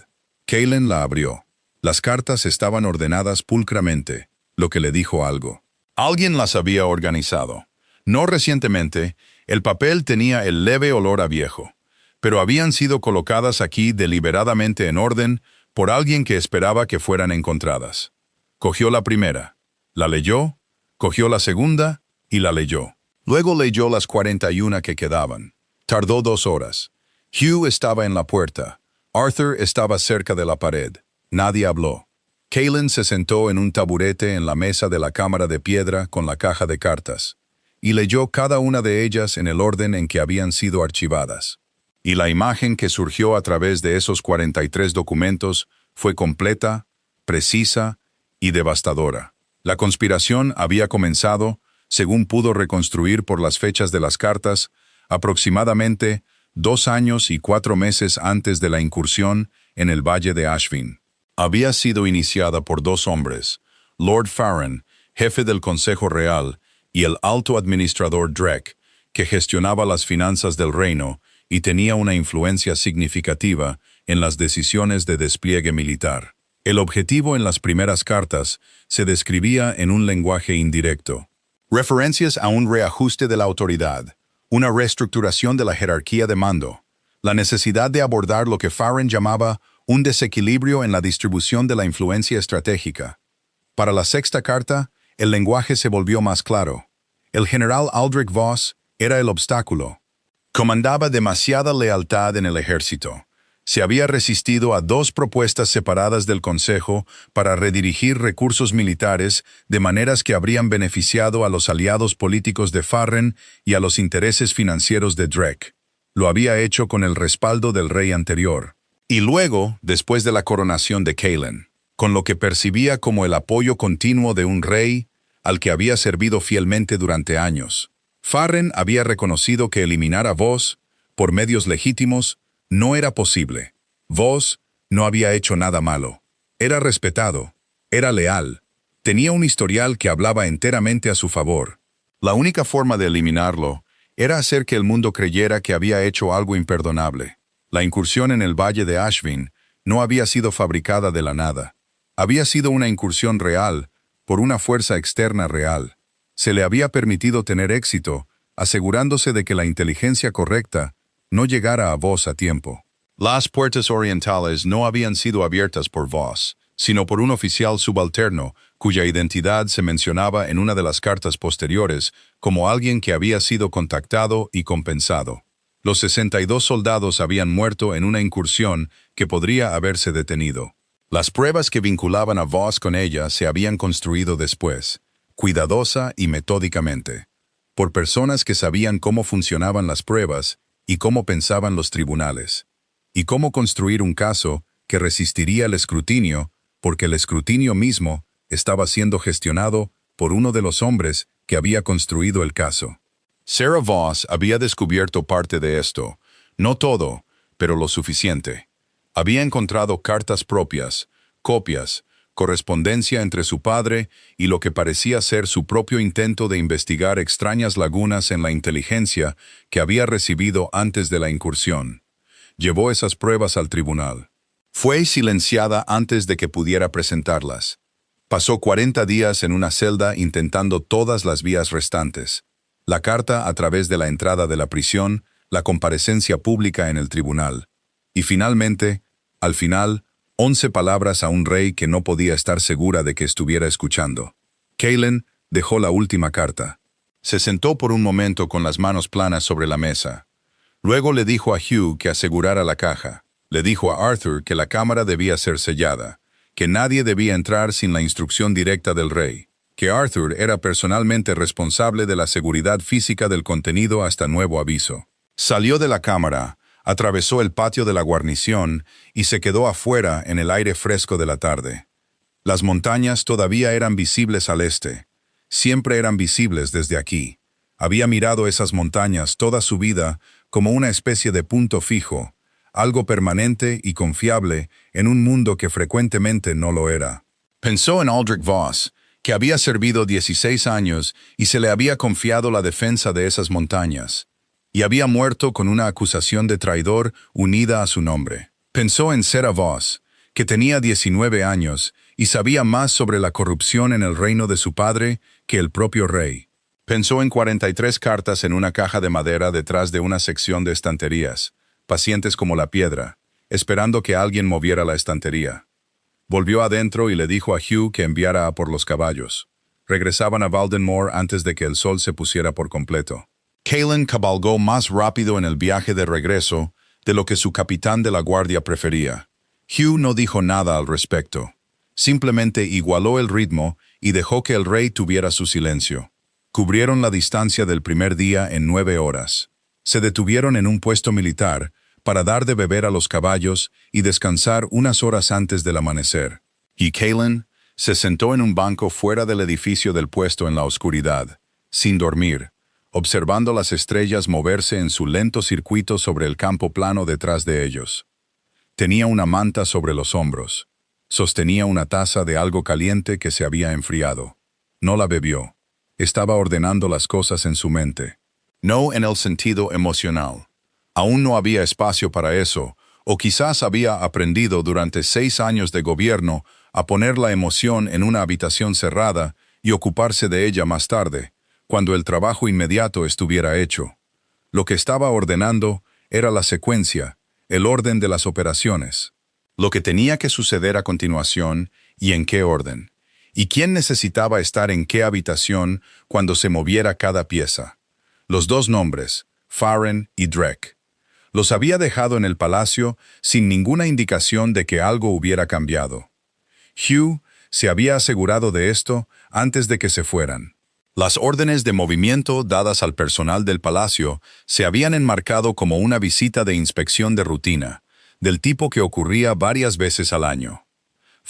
Kaylen la abrió. Las cartas estaban ordenadas pulcramente, lo que le dijo algo. Alguien las había organizado. No recientemente, el papel tenía el leve olor a viejo, pero habían sido colocadas aquí deliberadamente en orden por alguien que esperaba que fueran encontradas. Cogió la primera, la leyó, cogió la segunda y la leyó. Luego leyó las 41 que quedaban. Tardó 2 horas. Hugh estaba en la puerta. Arthur estaba cerca de la pared. Nadie habló. Kaylen se sentó en un taburete en la mesa de la cámara de piedra con la caja de cartas, y leyó cada una de ellas en el orden en que habían sido archivadas. Y la imagen que surgió a través de esos 43 documentos fue completa, precisa y devastadora. La conspiración había comenzado, según pudo reconstruir por las fechas de las cartas, aproximadamente 2 años y 4 meses antes de la incursión en el valle de Ashvin. Había sido iniciada por 2 hombres, Lord Farren, jefe del Consejo Real, y el alto administrador Drake, que gestionaba las finanzas del reino y tenía una influencia significativa en las decisiones de despliegue militar. El objetivo en las primeras cartas se describía en un lenguaje indirecto. Referencias a un reajuste de la autoridad, una reestructuración de la jerarquía de mando, la necesidad de abordar lo que Farren llamaba un desequilibrio en la distribución de la influencia estratégica. Para la 6ª carta, el lenguaje se volvió más claro. El general Aldrich Voss era el obstáculo. Comandaba demasiada lealtad en el ejército. Se había resistido a 2 propuestas separadas del Consejo para redirigir recursos militares de maneras que habrían beneficiado a los aliados políticos de Farren y a los intereses financieros de Drake. Lo había hecho con el respaldo del rey anterior. Y luego, después de la coronación de Kaylen. con lo que percibía como el apoyo continuo de un rey al que había servido fielmente durante años. Farren había reconocido que eliminar a Voss, por medios legítimos, no era posible. Voss no había hecho nada malo. Era respetado, era leal, tenía un historial que hablaba enteramente a su favor. La única forma de eliminarlo era hacer que el mundo creyera que había hecho algo imperdonable. La incursión en el valle de Ashvin no había sido fabricada de la nada. Había sido una incursión real, por una fuerza externa real. Se le había permitido tener éxito, asegurándose de que la inteligencia correcta no llegara a Voss a tiempo. Las puertas orientales no habían sido abiertas por Voss, sino por un oficial subalterno cuya identidad se mencionaba en una de las cartas posteriores como alguien que había sido contactado y compensado. Los 62 soldados habían muerto en una incursión que podría haberse detenido. Las pruebas que vinculaban a Voss con ella se habían construido después, cuidadosa y metódicamente, por personas que sabían cómo funcionaban las pruebas y cómo pensaban los tribunales, y cómo construir un caso que resistiría el escrutinio, porque el escrutinio mismo estaba siendo gestionado por uno de los hombres que había construido el caso. Sarah Voss había descubierto parte de esto, no todo, pero lo suficiente. Había encontrado cartas propias, copias, correspondencia entre su padre y lo que parecía ser su propio intento de investigar extrañas lagunas en la inteligencia que había recibido antes de la incursión. Llevó esas pruebas al tribunal. Fue silenciada antes de que pudiera presentarlas. Pasó 40 días en una celda intentando todas las vías restantes. La carta a través de la entrada de la prisión, la comparecencia pública en el tribunal. Y finalmente, al final, 11 palabras a un rey que no podía estar segura de que estuviera escuchando. Kaelin dejó la última carta. Se sentó por un momento con las manos planas sobre la mesa. Luego le dijo a Hugh que asegurara la caja. Le dijo a Arthur que la cámara debía ser sellada, que nadie debía entrar sin la instrucción directa del rey, que Arthur era personalmente responsable de la seguridad física del contenido hasta nuevo aviso. Salió de la cámara, atravesó el patio de la guarnición y se quedó afuera en el aire fresco de la tarde. Las montañas todavía eran visibles al este. Siempre eran visibles desde aquí. Había mirado esas montañas toda su vida como una especie de punto fijo, algo permanente y confiable en un mundo que frecuentemente no lo era. Pensó en Aldrich Voss, que había servido 16 años y se le había confiado la defensa de esas montañas, y había muerto con una acusación de traidor unida a su nombre. Pensó en Sarah Voss, que tenía 19 años y sabía más sobre la corrupción en el reino de su padre que el propio rey. Pensó en 43 cartas en una caja de madera detrás de una sección de estanterías, pacientes como la piedra, esperando que alguien moviera la estantería. Volvió adentro y le dijo a Hugh que enviara a por los caballos. Regresaban a Valdenmoor antes de que el sol se pusiera por completo. Kaelin cabalgó más rápido en el viaje de regreso de lo que su capitán de la guardia prefería. Hugh no dijo nada al respecto. Simplemente igualó el ritmo y dejó que el rey tuviera su silencio. Cubrieron la distancia del primer día en 9 horas. Se detuvieron en un puesto militar para dar de beber a los caballos y descansar unas horas antes del amanecer. Y Kaelin se sentó en un banco fuera del edificio del puesto en la oscuridad, sin dormir, observando las estrellas moverse en su lento circuito sobre el campo plano detrás de ellos. Tenía una manta sobre los hombros. Sostenía una taza de algo caliente que se había enfriado. No la bebió. Estaba ordenando las cosas en su mente. No en el sentido emocional. Aún no había espacio para eso, o quizás había aprendido durante 6 años de gobierno a poner la emoción en una habitación cerrada y ocuparse de ella más tarde, cuando el trabajo inmediato estuviera hecho. Lo que estaba ordenando era la secuencia, el orden de las operaciones. Lo que tenía que suceder a continuación y en qué orden. Y quién necesitaba estar en qué habitación cuando se moviera cada pieza. Los 2 nombres, Farren y Drek. Los había dejado en el palacio sin ninguna indicación de que algo hubiera cambiado. Hugh se había asegurado de esto antes de que se fueran. Las órdenes de movimiento dadas al personal del palacio se habían enmarcado como una visita de inspección de rutina, del tipo que ocurría varias veces al año.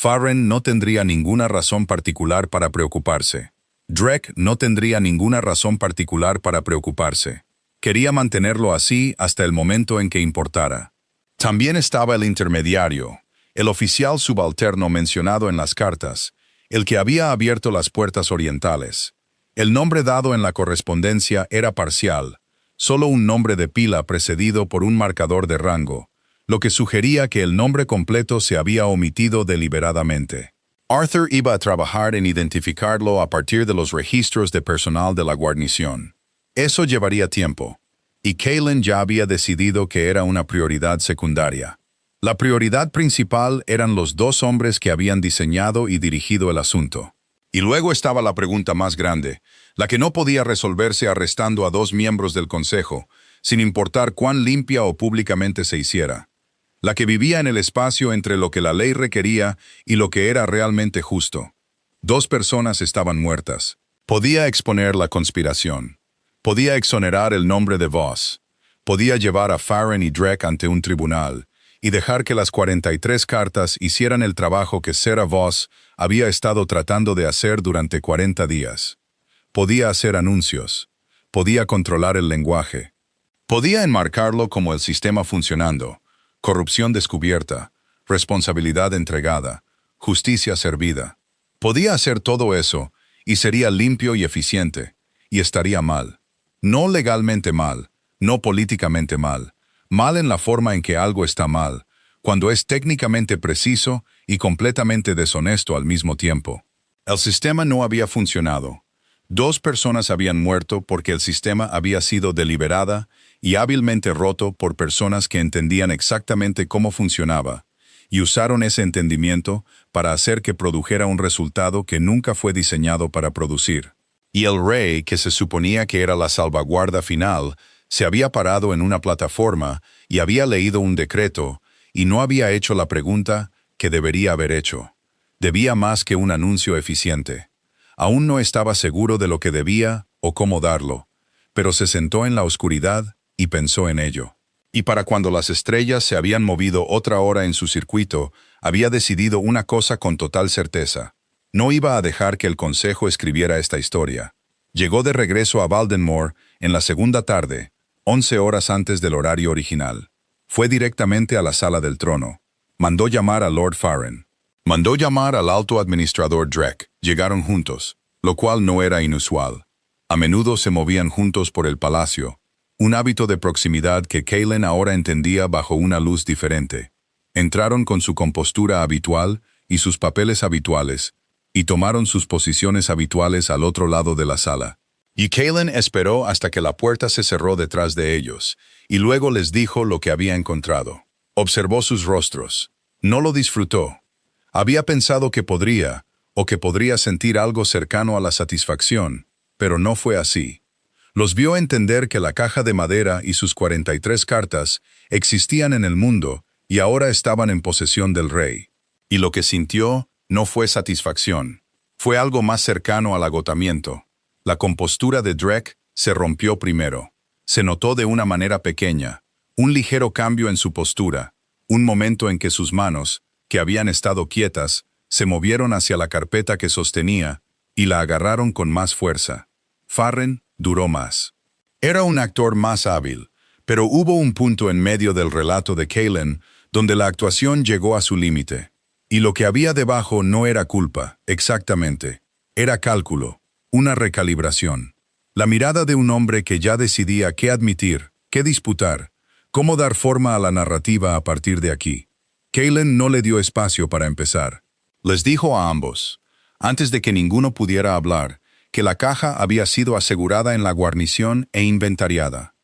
Farren no tendría ninguna razón particular para preocuparse. Drek no tendría ninguna razón particular para preocuparse. Quería mantenerlo así hasta el momento en que importara. También estaba el intermediario, el oficial subalterno mencionado en las cartas, el que había abierto las puertas orientales. El nombre dado en la correspondencia era parcial, solo un nombre de pila precedido por un marcador de rango, lo que sugería que el nombre completo se había omitido deliberadamente. Arthur iba a trabajar en identificarlo a partir de los registros de personal de la guarnición. Eso llevaría tiempo, y Kaylen ya había decidido que era una prioridad secundaria. La prioridad principal eran los dos hombres que habían diseñado y dirigido el asunto. Y luego estaba la pregunta más grande, la que no podía resolverse arrestando a dos miembros del Consejo, sin importar cuán limpia o públicamente se hiciera. La que vivía en el espacio entre lo que la ley requería y lo que era realmente justo. Dos personas estaban muertas. Podía exponer la conspiración. Podía exonerar el nombre de Voss. Podía llevar a Farren y Drek ante un tribunal y dejar que las 43 cartas hicieran el trabajo que Sarah Voss había estado tratando de hacer durante 40 días. Podía hacer anuncios. Podía controlar el lenguaje. Podía enmarcarlo como el sistema funcionando, corrupción descubierta, responsabilidad entregada, justicia servida. Podía hacer todo eso y sería limpio y eficiente, y estaría mal. No legalmente mal, no políticamente mal, mal en la forma en que algo está mal, cuando es técnicamente preciso y completamente deshonesto al mismo tiempo. El sistema no había funcionado. Dos personas habían muerto porque el sistema había sido deliberada y hábilmente roto por personas que entendían exactamente cómo funcionaba, y usaron ese entendimiento para hacer que produjera un resultado que nunca fue diseñado para producir. Y el rey, que se suponía que era la salvaguarda final, se había parado en una plataforma y había leído un decreto, y no había hecho la pregunta que debería haber hecho. Debía más que un anuncio eficiente. Aún no estaba seguro de lo que debía o cómo darlo, pero se sentó en la oscuridad y pensó en ello. Y para cuando las estrellas se habían movido otra hora en su circuito, había decidido una cosa con total certeza. No iba a dejar que el Consejo escribiera esta historia. Llegó de regreso a Baldenmore en la segunda tarde, 11 horas antes del horario original. Fue directamente a la sala del trono. Mandó llamar a Lord Farren. Mandó llamar al alto administrador Drek. Llegaron juntos, lo cual no era inusual. A menudo se movían juntos por el palacio, un hábito de proximidad que Kaylen ahora entendía bajo una luz diferente. Entraron con su compostura habitual y sus papeles habituales, y tomaron sus posiciones habituales al otro lado de la sala. Y Kaylen esperó hasta que la puerta se cerró detrás de ellos, y luego les dijo lo que había encontrado. Observó sus rostros. No lo disfrutó. Había pensado que podría, o que podría sentir algo cercano a la satisfacción, pero no fue así. Los vio entender que la caja de madera y sus 43 cartas existían en el mundo y ahora estaban en posesión del rey. Y lo que sintió no fue satisfacción. Fue algo más cercano al agotamiento. La compostura de Drek se rompió primero. Se notó de una manera pequeña, un ligero cambio en su postura, un momento en que sus manos, que habían estado quietas, se movieron hacia la carpeta que sostenía y la agarraron con más fuerza. Farren duró más. Era un actor más hábil, pero hubo un punto en medio del relato de Kaylen donde la actuación llegó a su límite. Y lo que había debajo no era culpa, exactamente. Era cálculo, una recalibración. La mirada de un hombre que ya decidía qué admitir, qué disputar, cómo dar forma a la narrativa a partir de aquí. Kaylen no le dio espacio para empezar. Les dijo a ambos, antes de que ninguno pudiera hablar, que la caja había sido asegurada en la guarnición e inventariada,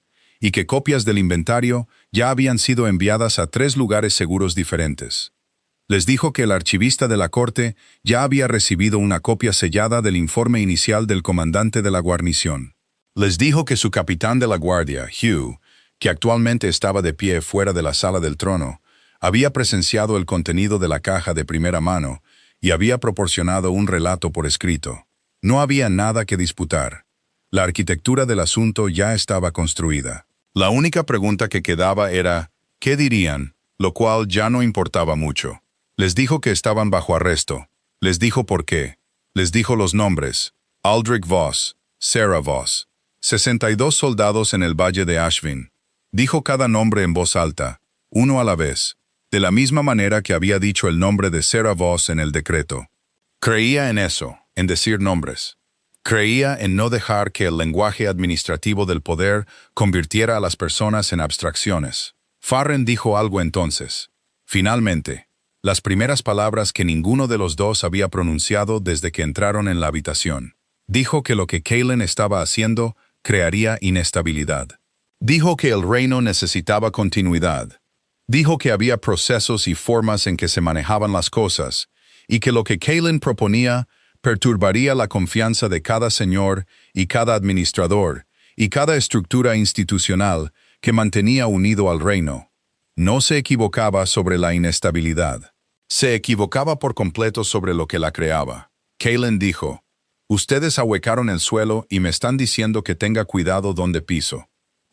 y que copias del inventario ya habían sido enviadas a 3 lugares seguros diferentes. Les dijo que el archivista de la corte ya había recibido una copia sellada del informe inicial del comandante de la guarnición. Les dijo que su capitán de la guardia, Hugh, que actualmente estaba de pie fuera de la sala del trono, había presenciado el contenido de la caja de primera mano y había proporcionado un relato por escrito. No había nada que disputar. La arquitectura del asunto ya estaba construida. La única pregunta que quedaba era, ¿qué dirían? Lo cual ya no importaba mucho. Les dijo que estaban bajo arresto. Les dijo por qué. Les dijo los nombres. Aldrich Voss, Sarah Voss. 62 soldados en el valle de Ashvin. Dijo cada nombre en voz alta, uno a la vez, de la misma manera que había dicho el nombre de Sarah Voss en el decreto. Creía en eso, en decir nombres. Creía en no dejar que el lenguaje administrativo del poder convirtiera a las personas en abstracciones. Farren dijo algo entonces. Finalmente, las primeras palabras que ninguno de los dos había pronunciado desde que entraron en la habitación. Dijo que lo que Kaelin estaba haciendo crearía inestabilidad. Dijo que el reino necesitaba continuidad. Dijo que había procesos y formas en que se manejaban las cosas, y que lo que Kaelin proponía perturbaría la confianza de cada señor y cada administrador, y cada estructura institucional que mantenía unido al reino. No se equivocaba sobre la inestabilidad. Se equivocaba por completo sobre lo que la creaba. Kaelin dijo, «Ustedes ahuecaron el suelo y me están diciendo que tenga cuidado donde piso».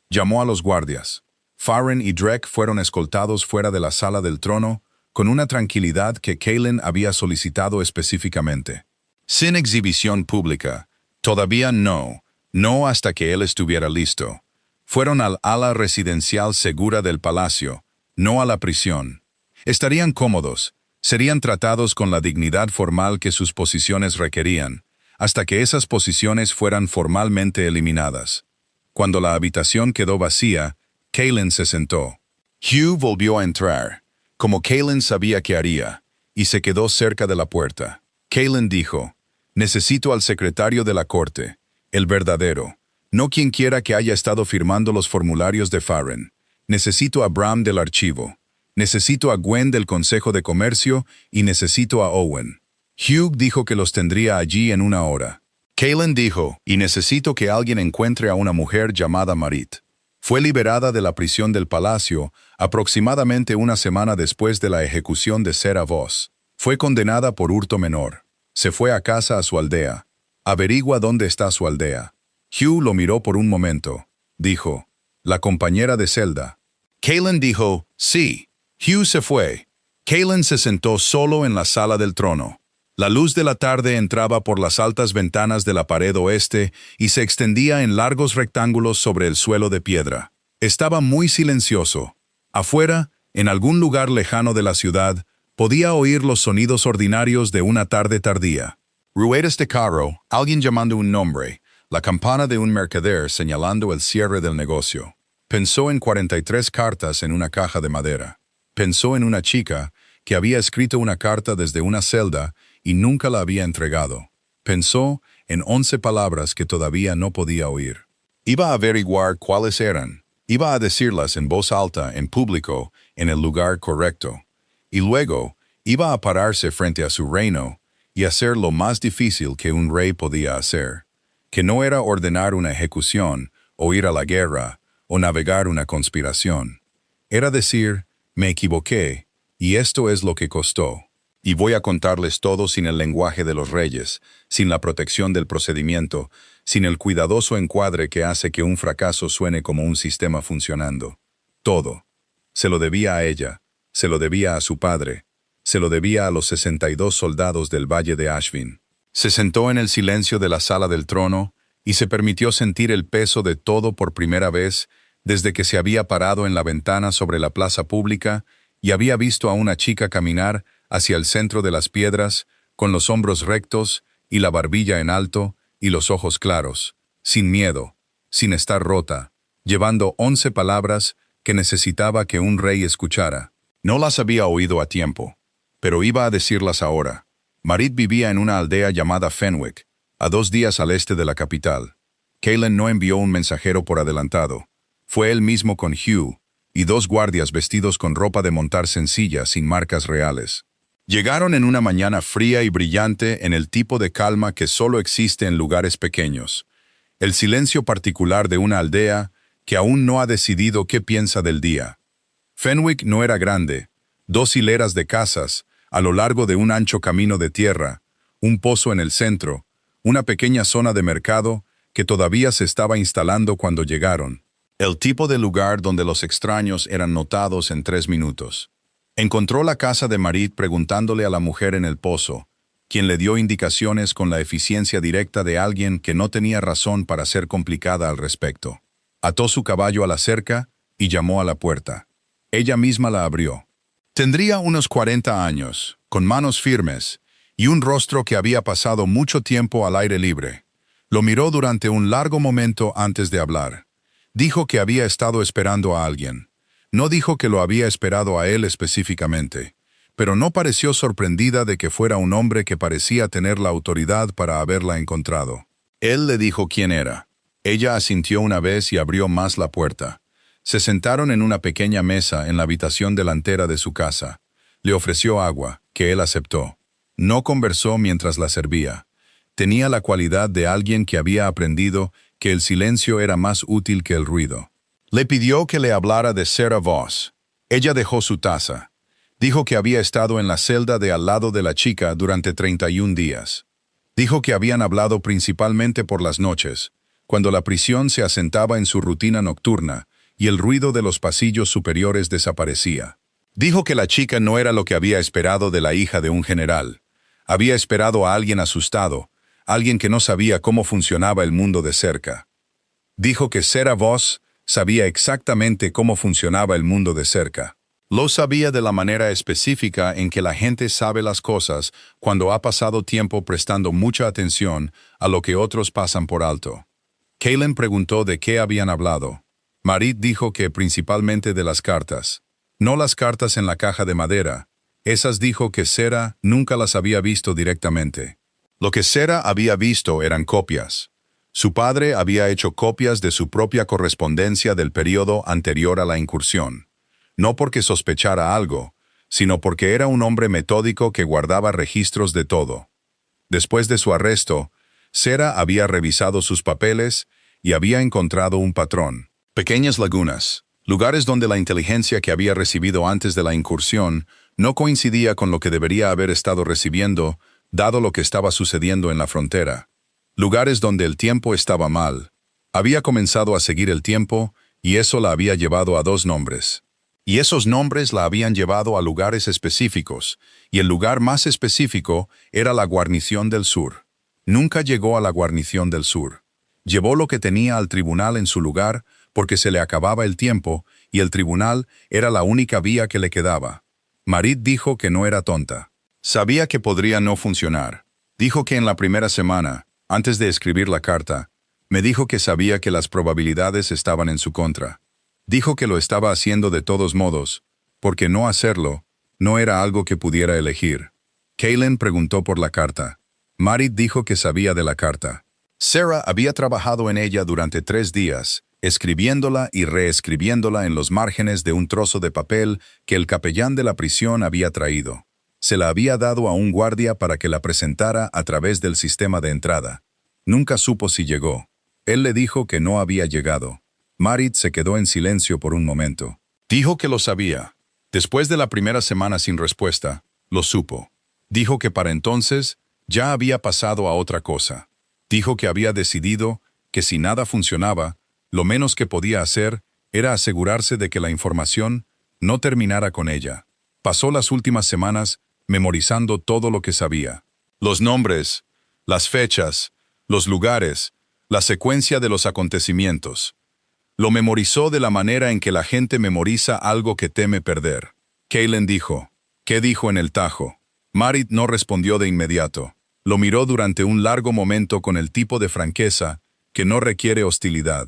Llamó a los guardias. Farren y Drek fueron escoltados fuera de la sala del trono con una tranquilidad que Kaelin había solicitado específicamente. Sin exhibición pública. Todavía no hasta que él estuviera listo. Fueron al ala residencial segura del palacio, no a la prisión. Estarían cómodos, serían tratados con la dignidad formal que sus posiciones requerían, hasta que esas posiciones fueran formalmente eliminadas. Cuando la habitación quedó vacía, Kaelin se sentó. Hugh volvió a entrar, como Kaelin sabía que haría, y se quedó cerca de la puerta. Kaelin dijo, «Necesito al secretario de la corte, el verdadero, no quien quiera que haya estado firmando los formularios de Farren. Necesito a Bram del archivo. Necesito a Gwen del Consejo de Comercio y necesito a Owen». Hugh dijo que los tendría allí en una hora. Kaelin dijo, «Y necesito que alguien encuentre a una mujer llamada Marit». Fue liberada de la prisión del palacio aproximadamente una semana después de la ejecución de Sarah Voss. Fue condenada por hurto menor. Se fue a casa a su aldea. Averigua dónde está su aldea. Hugh lo miró por un momento. Dijo, «La compañera de celda». Kaelin dijo, «Sí». Hugh se fue. Kaelin se sentó solo en la sala del trono. La luz de la tarde entraba por las altas ventanas de la pared oeste y se extendía en largos rectángulos sobre el suelo de piedra. Estaba muy silencioso. Afuera, en algún lugar lejano de la ciudad, podía oír los sonidos ordinarios de una tarde tardía. Ruedas de carro, alguien llamando un nombre, la campana de un mercader señalando el cierre del negocio. Pensó en 43 cartas en una caja de madera. Pensó en una chica que había escrito una carta desde una celda y nunca la había entregado. Pensó en 11 palabras que todavía no podía oír. Iba a averiguar cuáles eran. Iba a decirlas en voz alta, en público, en el lugar correcto. Y luego, iba a pararse frente a su reino y hacer lo más difícil que un rey podía hacer, que no era ordenar una ejecución, o ir a la guerra, o navegar una conspiración. Era decir, me equivoqué, y esto es lo que costó. Y voy a contarles todo sin el lenguaje de los reyes, sin la protección del procedimiento, sin el cuidadoso encuadre que hace que un fracaso suene como un sistema funcionando. Todo. Se lo debía a ella, se lo debía a su padre, se lo debía a los 62 soldados del valle de Ashvin. Se sentó en el silencio de la sala del trono y se permitió sentir el peso de todo por primera vez desde que se había parado en la ventana sobre la plaza pública y había visto a una chica caminar hacia el centro de las piedras, con los hombros rectos y la barbilla en alto y los ojos claros, sin miedo, sin estar rota, llevando 11 palabras que necesitaba que un rey escuchara. No las había oído a tiempo, pero iba a decirlas ahora. Marit vivía en una aldea llamada Fenwick, a 2 días al este de la capital. Kaelin no envió un mensajero por adelantado. Fue él mismo con Hugh y 2 guardias vestidos con ropa de montar sencilla sin marcas reales. Llegaron en una mañana fría y brillante en el tipo de calma que solo existe en lugares pequeños. El silencio particular de una aldea que aún no ha decidido qué piensa del día. Fenwick no era grande, 2 hileras de casas a lo largo de un ancho camino de tierra, un pozo en el centro, una pequeña zona de mercado que todavía se estaba instalando cuando llegaron. El tipo de lugar donde los extraños eran notados en 3 minutos. Encontró la casa de Marit preguntándole a la mujer en el pozo, quien le dio indicaciones con la eficiencia directa de alguien que no tenía razón para ser complicada al respecto. Ató su caballo a la cerca y llamó a la puerta. Ella misma la abrió. Tendría unos 40 años, con manos firmes, y un rostro que había pasado mucho tiempo al aire libre. Lo miró durante un largo momento antes de hablar. Dijo que había estado esperando a alguien. No dijo que lo había esperado a él específicamente, pero no pareció sorprendida de que fuera un hombre que parecía tener la autoridad para haberla encontrado. Él le dijo quién era. Ella asintió una vez y abrió más la puerta. Se sentaron en una pequeña mesa en la habitación delantera de su casa. Le ofreció agua, que él aceptó. No conversó mientras la servía. Tenía la cualidad de alguien que había aprendido que el silencio era más útil que el ruido. Le pidió que le hablara de Sarah Voss. Ella dejó su taza. Dijo que había estado en la celda de al lado de la chica durante 31 días. Dijo que habían hablado principalmente por las noches, cuando la prisión se asentaba en su rutina nocturna y el ruido de los pasillos superiores desaparecía. Dijo que la chica no era lo que había esperado de la hija de un general. Había esperado a alguien asustado, alguien que no sabía cómo funcionaba el mundo de cerca. Dijo que Sarah Voss sabía exactamente cómo funcionaba el mundo de cerca. Lo sabía de la manera específica en que la gente sabe las cosas cuando ha pasado tiempo prestando mucha atención a lo que otros pasan por alto. Kaylin preguntó de qué habían hablado. Marit dijo que principalmente de las cartas. No las cartas en la caja de madera. Esas dijo que Sarah nunca las había visto directamente. Lo que Sarah había visto eran copias. Su padre había hecho copias de su propia correspondencia del periodo anterior a la incursión. No porque sospechara algo, sino porque era un hombre metódico que guardaba registros de todo. Después de su arresto, Sarah había revisado sus papeles y había encontrado un patrón. Pequeñas lagunas, lugares donde la inteligencia que había recibido antes de la incursión no coincidía con lo que debería haber estado recibiendo, dado lo que estaba sucediendo en la frontera. Lugares donde el tiempo estaba mal. Había comenzado a seguir el tiempo y eso la había llevado a 2 nombres. Y esos nombres la habían llevado a lugares específicos, y el lugar más específico era la guarnición del sur. Nunca llegó a la guarnición del sur. Llevó lo que tenía al tribunal en su lugar porque se le acababa el tiempo y el tribunal era la única vía que le quedaba. Marit dijo que no era tonta. Sabía que podría no funcionar. Dijo que en la primera semana, antes de escribir la carta, me dijo que sabía que las probabilidades estaban en su contra. Dijo que lo estaba haciendo de todos modos, porque no hacerlo no era algo que pudiera elegir. Kaylin preguntó por la carta. Marit dijo que sabía de la carta. Sarah había trabajado en ella durante 3 días, escribiéndola y reescribiéndola en los márgenes de un trozo de papel que el capellán de la prisión había traído. Se la había dado a un guardia para que la presentara a través del sistema de entrada. Nunca supo si llegó. Él le dijo que no había llegado. Marit se quedó en silencio por un momento. Dijo que lo sabía. Después de la primera semana sin respuesta, lo supo. Dijo que para entonces ya había pasado a otra cosa. Dijo que había decidido que si nada funcionaba, lo menos que podía hacer era asegurarse de que la información no terminara con ella. Pasó las últimas semanas memorizando todo lo que sabía. Los nombres, las fechas, los lugares, la secuencia de los acontecimientos. Lo memorizó de la manera en que la gente memoriza algo que teme perder. Kaylin dijo, ¿qué dijo en el tajo? Marit no respondió de inmediato. Lo miró durante un largo momento con el tipo de franqueza que no requiere hostilidad.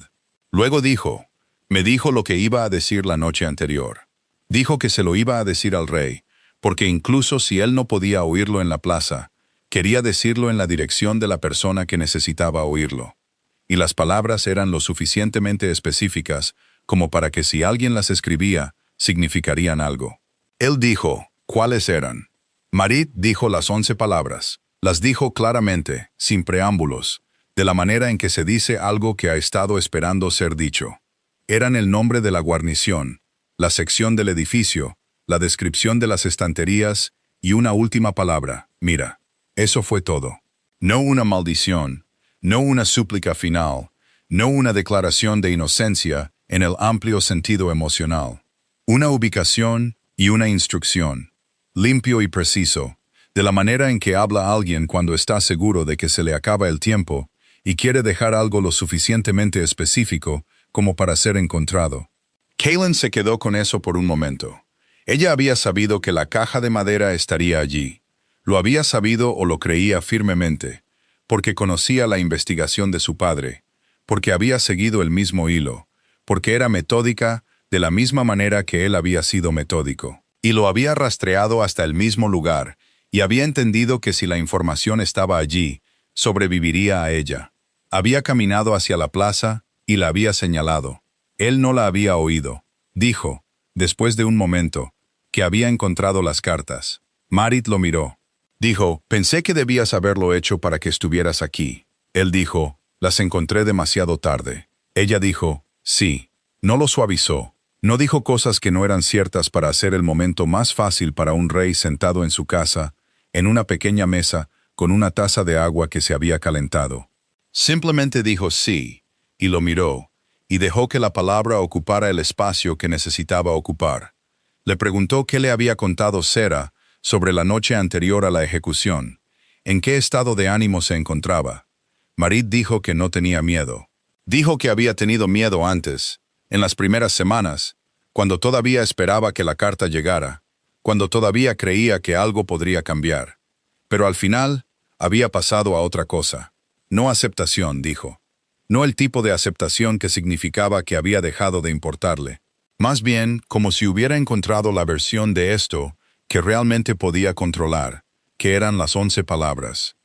Luego dijo, me dijo lo que iba a decir la noche anterior. Dijo que se lo iba a decir al rey, porque incluso si él no podía oírlo en la plaza, quería decirlo en la dirección de la persona que necesitaba oírlo. Y las palabras eran lo suficientemente específicas como para que si alguien las escribía, significarían algo. Él dijo, ¿cuáles eran? Marit dijo las 11 palabras. Las dijo claramente, sin preámbulos, de la manera en que se dice algo que ha estado esperando ser dicho. Eran el nombre de la guarnición, la sección del edificio, la descripción de las estanterías y una última palabra, mira. Eso fue todo. No una maldición, no una súplica final, no una declaración de inocencia en el amplio sentido emocional. Una ubicación y una instrucción. Limpio y preciso, de la manera en que habla alguien cuando está seguro de que se le acaba el tiempo y quiere dejar algo lo suficientemente específico como para ser encontrado. Kaylin se quedó con eso por un momento. Ella había sabido que la caja de madera estaría allí. Lo había sabido o lo creía firmemente, porque conocía la investigación de su padre, porque había seguido el mismo hilo, porque era metódica de la misma manera que él había sido metódico. Y lo había rastreado hasta el mismo lugar, y había entendido que si la información estaba allí, sobreviviría a ella. Había caminado hacia la plaza y la había señalado. Él no la había oído. Dijo, después de un momento, que había encontrado las cartas. Marit lo miró. Dijo, pensé que debías haberlo hecho para que estuvieras aquí. Él dijo, las encontré demasiado tarde. Ella dijo, sí. No lo suavizó. No dijo cosas que no eran ciertas para hacer el momento más fácil para un rey sentado en su casa, en una pequeña mesa, con una taza de agua que se había calentado. Simplemente dijo sí, y lo miró, y dejó que la palabra ocupara el espacio que necesitaba ocupar. Le preguntó qué le había contado Sera sobre la noche anterior a la ejecución, en qué estado de ánimo se encontraba. Marit dijo que no tenía miedo. Dijo que había tenido miedo antes, en las primeras semanas, cuando todavía esperaba que la carta llegara, cuando todavía creía que algo podría cambiar. Pero al final, había pasado a otra cosa. No aceptación, dijo. No el tipo de aceptación que significaba que había dejado de importarle. Más bien, como si hubiera encontrado la versión de esto que realmente podía controlar, que eran las 11 palabras.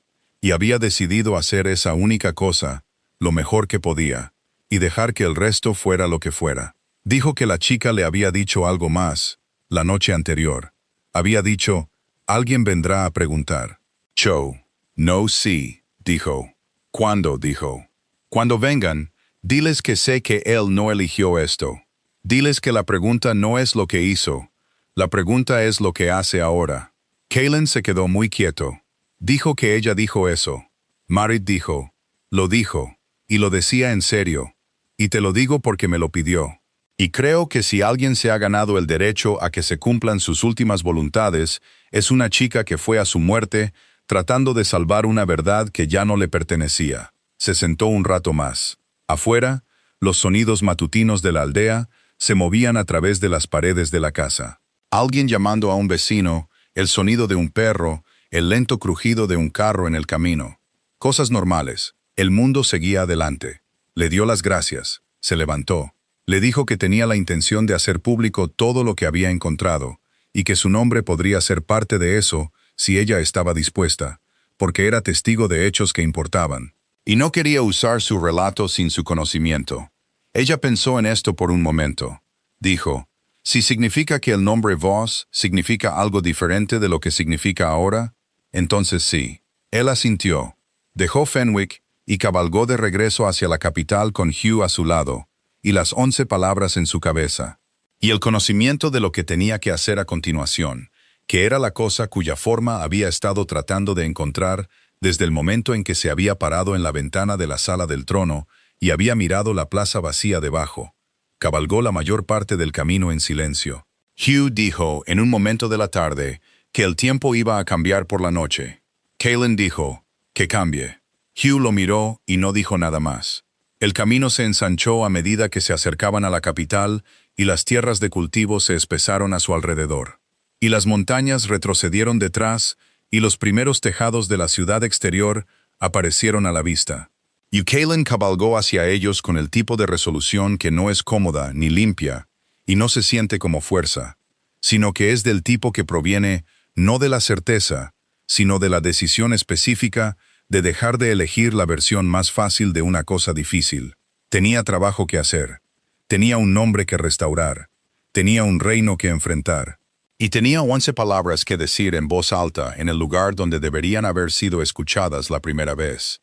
Y había decidido hacer esa única cosa, lo mejor que podía, y dejar que el resto fuera lo que fuera. Dijo que la chica le había dicho algo más, la noche anterior. Había dicho, alguien vendrá a preguntar. Cho. No, sí, dijo. ¿Cuándo? Dijo. Cuando vengan, diles que sé que él no eligió esto. Diles que la pregunta no es lo que hizo. La pregunta es lo que hace ahora. Kaylin se quedó muy quieto. Dijo que ella dijo eso. Marit dijo, lo dijo, y lo decía en serio. Y te lo digo porque me lo pidió. Y creo que si alguien se ha ganado el derecho a que se cumplan sus últimas voluntades, es una chica que fue a su muerte tratando de salvar una verdad que ya no le pertenecía. Se sentó un rato más. Afuera, los sonidos matutinos de la aldea se movían a través de las paredes de la casa. Alguien llamando a un vecino, el sonido de un perro, el lento crujido de un carro en el camino. Cosas normales. El mundo seguía adelante. Le dio las gracias. Se levantó. Le dijo que tenía la intención de hacer público todo lo que había encontrado, y que su nombre podría ser parte de eso si ella estaba dispuesta, porque era testigo de hechos que importaban. Y no quería usar su relato sin su conocimiento. Ella pensó en esto por un momento. Dijo, si significa que el nombre Voss significa algo diferente de lo que significa ahora, entonces sí. Él asintió. Dejó Fenwick y cabalgó de regreso hacia la capital con Hugh a su lado, y las 11 palabras en su cabeza. Y el conocimiento de lo que tenía que hacer a continuación, que era la cosa cuya forma había estado tratando de encontrar desde el momento en que se había parado en la ventana de la sala del trono y había mirado la plaza vacía debajo. Cabalgó la mayor parte del camino en silencio. Hugh dijo, en un momento de la tarde, que el tiempo iba a cambiar por la noche. Kaylin dijo, que cambie. Hugh lo miró y no dijo nada más. El camino se ensanchó a medida que se acercaban a la capital y las tierras de cultivo se espesaron a su alrededor. Y las montañas retrocedieron detrás y los primeros tejados de la ciudad exterior aparecieron a la vista. Y Kaylin cabalgó hacia ellos con el tipo de resolución que no es cómoda ni limpia y no se siente como fuerza, sino que es del tipo que proviene no de la certeza, sino de la decisión específica de dejar de elegir la versión más fácil de una cosa difícil. Tenía trabajo que hacer, tenía un nombre que restaurar, tenía un reino que enfrentar, y tenía 11 palabras que decir en voz alta en el lugar donde deberían haber sido escuchadas la primera vez.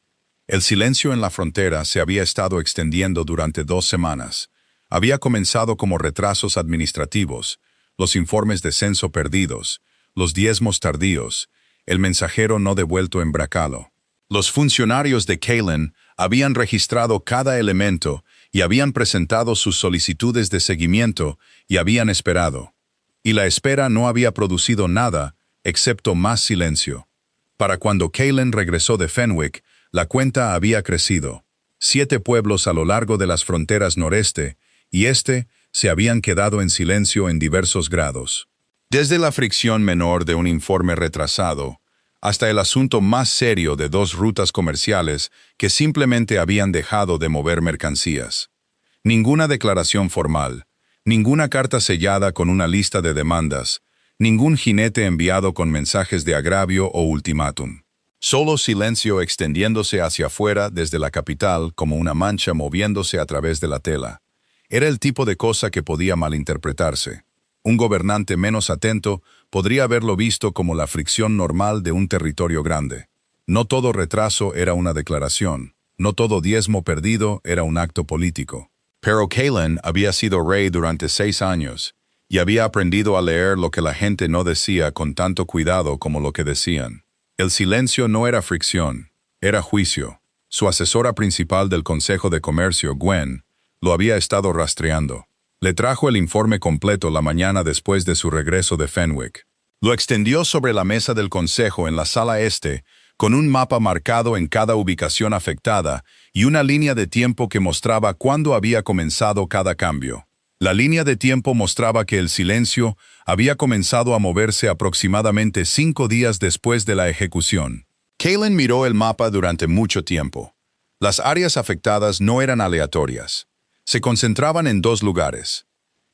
El silencio en la frontera se había estado extendiendo durante 2 semanas. Había comenzado como retrasos administrativos, los informes de censo perdidos, los diezmos tardíos, el mensajero no devuelto en Bracalo. Los funcionarios de Kaylin habían registrado cada elemento y habían presentado sus solicitudes de seguimiento y habían esperado. y la espera no había producido nada excepto más silencio. Para cuando Kalen regresó de Fenwick, la cuenta había crecido. 7 pueblos a lo largo de las fronteras noreste y este se habían quedado en silencio en diversos grados. Desde la fricción menor de un informe retrasado, hasta el asunto más serio de 2 rutas comerciales que simplemente habían dejado de mover mercancías. Ninguna declaración formal, ninguna carta sellada con una lista de demandas, ningún jinete enviado con mensajes de agravio o ultimátum. Solo silencio extendiéndose hacia afuera desde la capital como una mancha moviéndose a través de la tela. Era el tipo de cosa que podía malinterpretarse. Un gobernante menos atento podría haberlo visto como la fricción normal de un territorio grande. No todo retraso era una declaración, no todo diezmo perdido era un acto político. Pero Kalen había sido rey durante 6 años y había aprendido a leer lo que la gente no decía con tanto cuidado como lo que decían. El silencio no era fricción, era juicio. Su asesora principal del Consejo de Comercio, Gwen, lo había estado rastreando. Le trajo el informe completo la mañana después de su regreso de Fenwick. Lo extendió sobre la mesa del Consejo en la sala este, con un mapa marcado en cada ubicación afectada y una línea de tiempo que mostraba cuándo había comenzado cada cambio. La línea de tiempo mostraba que el silencio había comenzado a moverse aproximadamente 5 días después de la ejecución. Kalen miró el mapa durante mucho tiempo. Las áreas afectadas no eran aleatorias. Se concentraban en 2 lugares.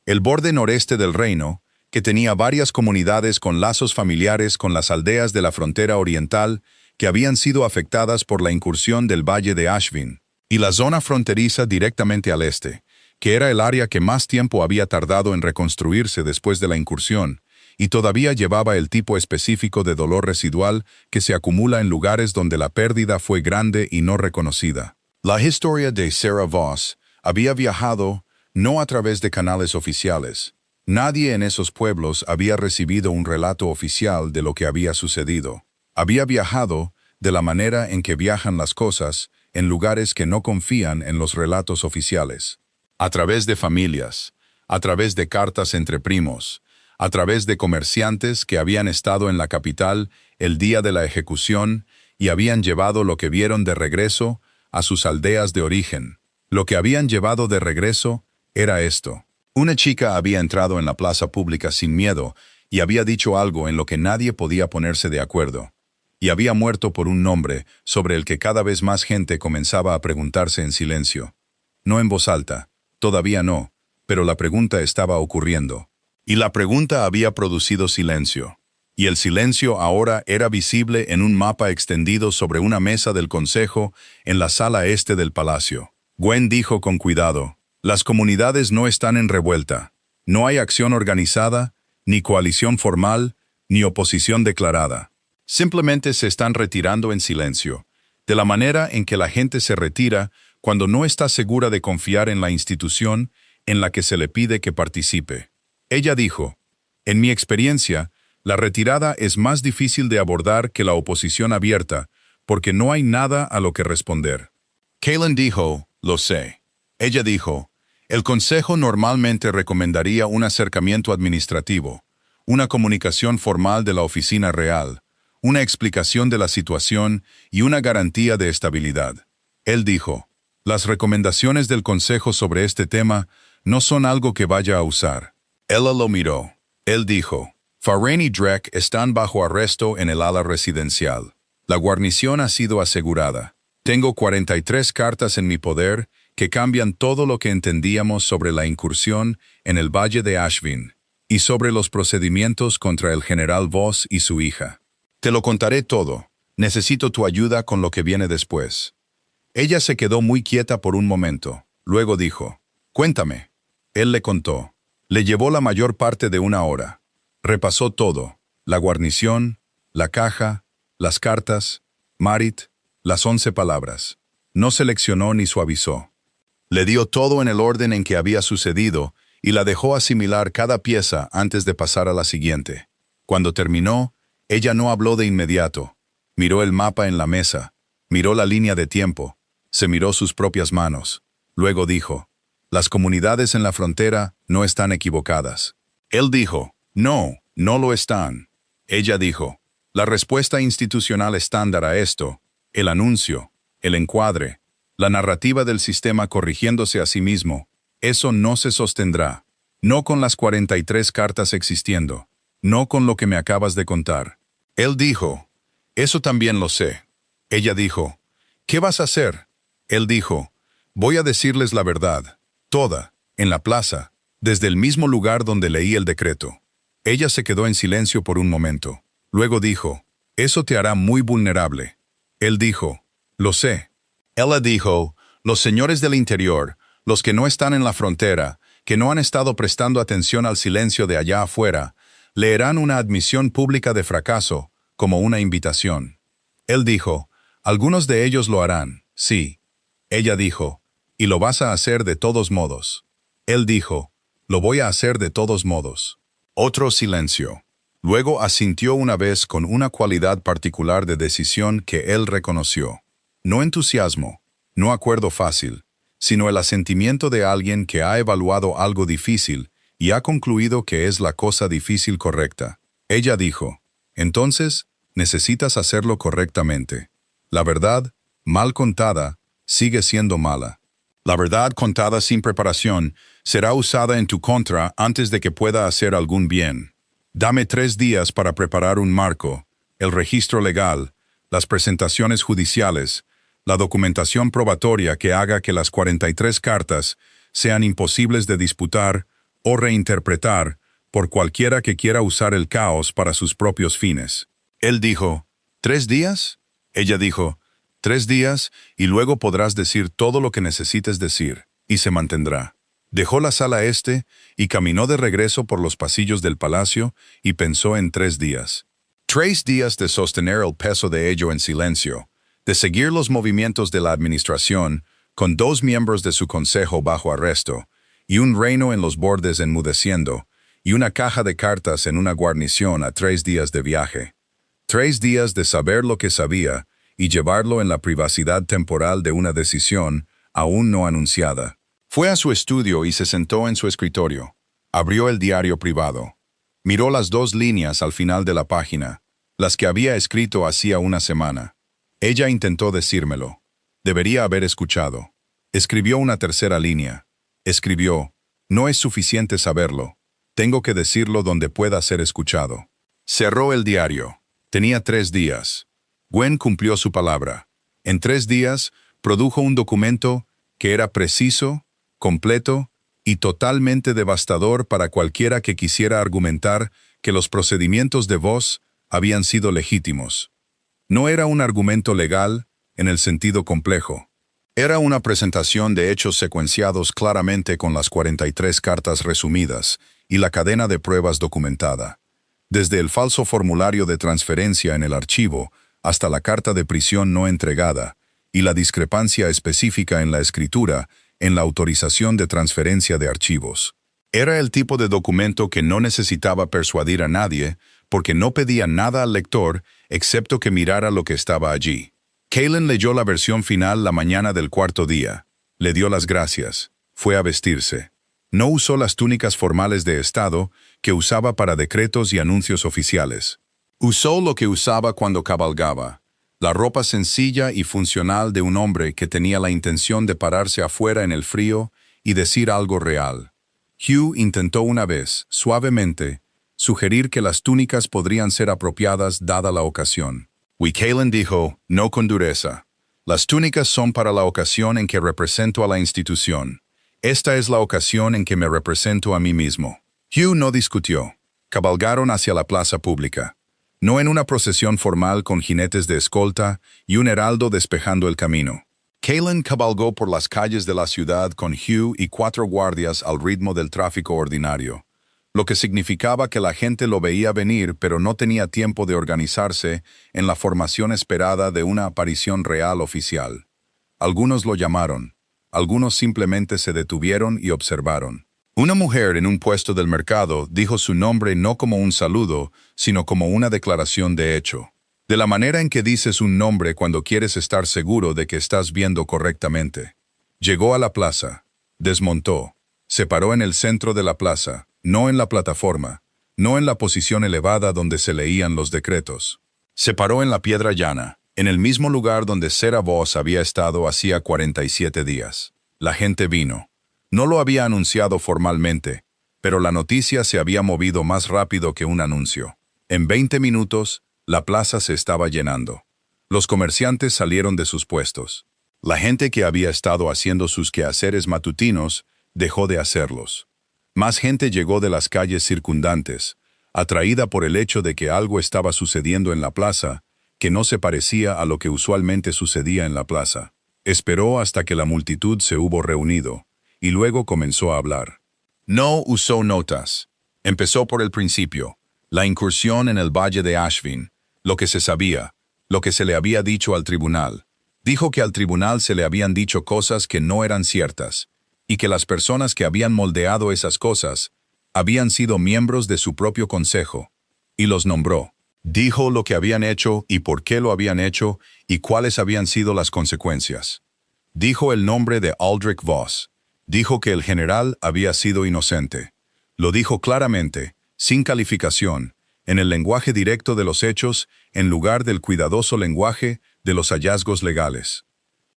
El borde noreste del reino, que tenía varias comunidades con lazos familiares con las aldeas de la frontera oriental que habían sido afectadas por la incursión del Valle de Ashvin, y la zona fronteriza directamente al este, que era el área que más tiempo había tardado en reconstruirse después de la incursión, y todavía llevaba el tipo específico de dolor residual que se acumula en lugares donde la pérdida fue grande y no reconocida. La historia de Sarah Voss había viajado no a través de canales oficiales. Nadie en esos pueblos había recibido un relato oficial de lo que había sucedido. Había viajado de la manera en que viajan las cosas en lugares que no confían en los relatos oficiales. A través de familias, a través de cartas entre primos, a través de comerciantes que habían estado en la capital el día de la ejecución y habían llevado lo que vieron de regreso a sus aldeas de origen. Lo que habían llevado de regreso era esto. Una chica había entrado en la plaza pública sin miedo y había dicho algo en lo que nadie podía ponerse de acuerdo. Y había muerto por un nombre sobre el que cada vez más gente comenzaba a preguntarse en silencio. No en voz alta. Todavía no, pero la pregunta estaba ocurriendo. Y la pregunta había producido silencio. Y el silencio ahora era visible en un mapa extendido sobre una mesa del consejo en la sala este del palacio. Gwen dijo con cuidado, las comunidades no están en revuelta. No hay acción organizada, ni coalición formal, ni oposición declarada. Simplemente se están retirando en silencio, de la manera en que la gente se retira cuando no está segura de confiar en la institución en la que se le pide que participe. Ella dijo, en mi experiencia, la retirada es más difícil de abordar que la oposición abierta, porque no hay nada a lo que responder. Kalen dijo, lo sé. Ella dijo, el consejo normalmente recomendaría un acercamiento administrativo, una comunicación formal de la oficina real, una explicación de la situación y una garantía de estabilidad. Él dijo, las recomendaciones del consejo sobre este tema no son algo que vaya a usar. Ella lo miró. Él dijo, Farren y Drek están bajo arresto en el ala residencial. La guarnición ha sido asegurada. Tengo 43 cartas en mi poder que cambian todo lo que entendíamos sobre la incursión en el Valle de Ashvin y sobre los procedimientos contra el general Voss y su hija. Te lo contaré todo. Necesito tu ayuda con lo que viene después. Ella se quedó muy quieta por un momento. Luego dijo, cuéntame. Él le contó. Le llevó la mayor parte de 1 hora. Repasó todo. La guarnición, la caja, las cartas, Marit, las 11 palabras. No seleccionó ni suavizó. Le dio todo en el orden en que había sucedido y la dejó asimilar cada pieza antes de pasar a la siguiente. Cuando terminó, ella no habló de inmediato. Miró el mapa en la mesa. Miró la línea de tiempo. Se miró sus propias manos. Luego dijo, las comunidades en la frontera no están equivocadas. Él dijo, No, no lo están. Ella dijo. La respuesta institucional estándar a esto, el anuncio, el encuadre, la narrativa del sistema corrigiéndose a sí mismo, eso no se sostendrá. No con las 43 cartas existiendo, no con lo que me acabas de contar. Él dijo, eso también lo sé. Ella dijo, ¿qué vas a hacer? Él dijo, voy a decirles la verdad, toda, en la plaza, desde el mismo lugar donde leí el decreto. Ella se quedó en silencio por un momento. Luego dijo, eso te hará muy vulnerable. Él dijo, lo sé. Ella dijo, los señores del interior, los que no están en la frontera, que no han estado prestando atención al silencio de allá afuera, leerán una admisión pública de fracaso, como una invitación. Él dijo, algunos de ellos lo harán, sí. Ella dijo, y lo vas a hacer de todos modos. Él dijo, lo voy a hacer de todos modos. Otro silencio. Luego asintió una vez con una cualidad particular de decisión que él reconoció. No entusiasmo, no acuerdo fácil, sino el asentimiento de alguien que ha evaluado algo difícil y ha concluido que es la cosa difícil correcta. Ella dijo, entonces, necesitas hacerlo correctamente. La verdad, mal contada, sigue siendo mala. La verdad contada sin preparación será usada en tu contra antes de que pueda hacer algún bien. Dame 3 días para preparar un marco, el registro legal, las presentaciones judiciales, la documentación probatoria que haga que las 43 cartas sean imposibles de disputar o reinterpretar por cualquiera que quiera usar el caos para sus propios fines. Él dijo, ¿3 días? Ella dijo, 3 días y luego podrás decir todo lo que necesites decir, y se mantendrá. Dejó la sala y caminó de regreso por los pasillos del palacio y pensó en 3 días. 3 días de sostener el peso de ello en silencio, de seguir los movimientos de la administración, con 2 miembros de su consejo bajo arresto, y un reino en los bordes enmudeciendo, y una caja de cartas en una guarnición a 3 días de viaje. 3 días de saber lo que sabía y llevarlo en la privacidad temporal de una decisión aún no anunciada. Fue a su estudio y se sentó en su escritorio. Abrió el diario privado. Miró las 2 líneas al final de la página, las que había escrito hacía una semana. Ella intentó decírmelo. Debería haber escuchado. Escribió una 3ª línea. Escribió, no es suficiente saberlo. Tengo que decirlo donde pueda ser escuchado. Cerró el diario. Tenía 3 días. Gwen cumplió su palabra. En 3 días, produjo un documento que era preciso, completo y totalmente devastador para cualquiera que quisiera argumentar que los procedimientos de Voss habían sido legítimos. No era un argumento legal en el sentido complejo. Era una presentación de hechos secuenciados claramente con las 43 cartas resumidas y la cadena de pruebas documentada. Desde el falso formulario de transferencia en el archivo hasta la carta de prisión no entregada y la discrepancia específica en la escritura en la autorización de transferencia de archivos. Era el tipo de documento que no necesitaba persuadir a nadie porque no pedía nada al lector excepto que mirara lo que estaba allí. Caitlin leyó la versión final la mañana del 4º día. Le dio las gracias. Fue a vestirse. No usó las túnicas formales de Estado que usaba para decretos y anuncios oficiales. Usó lo que usaba cuando cabalgaba. La ropa sencilla y funcional de un hombre que tenía la intención de pararse afuera en el frío y decir algo real. Hugh intentó una vez, suavemente, sugerir que las túnicas podrían ser apropiadas dada la ocasión. Caitlin dijo, no con dureza. Las túnicas son para la ocasión en que represento a la institución. Esta es la ocasión en que me represento a mí mismo. Hugh no discutió. Cabalgaron hacia la plaza pública. No en una procesión formal con jinetes de escolta y un heraldo despejando el camino. Caitlin cabalgó por las calles de la ciudad con Hugh y 4 guardias al ritmo del tráfico ordinario, lo que significaba que la gente lo veía venir pero no tenía tiempo de organizarse en la formación esperada de una aparición real oficial. Algunos lo llamaron, algunos simplemente se detuvieron y observaron. Una mujer en un puesto del mercado dijo su nombre no como un saludo, sino como una declaración de hecho. De la manera en que dices un nombre cuando quieres estar seguro de que estás viendo correctamente. Llegó a la plaza, desmontó, se paró en el centro de la plaza, no en la plataforma, no en la posición elevada donde se leían los decretos. Se paró en la piedra llana, en el mismo lugar donde Sarah Voss había estado hacía 47 días. La gente vino. No lo había anunciado formalmente, pero la noticia se había movido más rápido que un anuncio. En 20 minutos, la plaza se estaba llenando. Los comerciantes salieron de sus puestos. La gente que había estado haciendo sus quehaceres matutinos dejó de hacerlos. Más gente llegó de las calles circundantes, atraída por el hecho de que algo estaba sucediendo en la plaza que no se parecía a lo que usualmente sucedía en la plaza. Esperó hasta que la multitud se hubo reunido, y luego comenzó a hablar. No usó notas. Empezó por el principio, la incursión en el valle de Ashvin, lo que se sabía, lo que se le había dicho al tribunal. Dijo que al tribunal se le habían dicho cosas que no eran ciertas, y que las personas que habían moldeado esas cosas habían sido miembros de su propio consejo, y los nombró. Dijo lo que habían hecho y por qué lo habían hecho y cuáles habían sido las consecuencias. Dijo el nombre de Aldrich Voss. Dijo que el general había sido inocente. Lo dijo claramente, sin calificación, en el lenguaje directo de los hechos, en lugar del cuidadoso lenguaje de los hallazgos legales.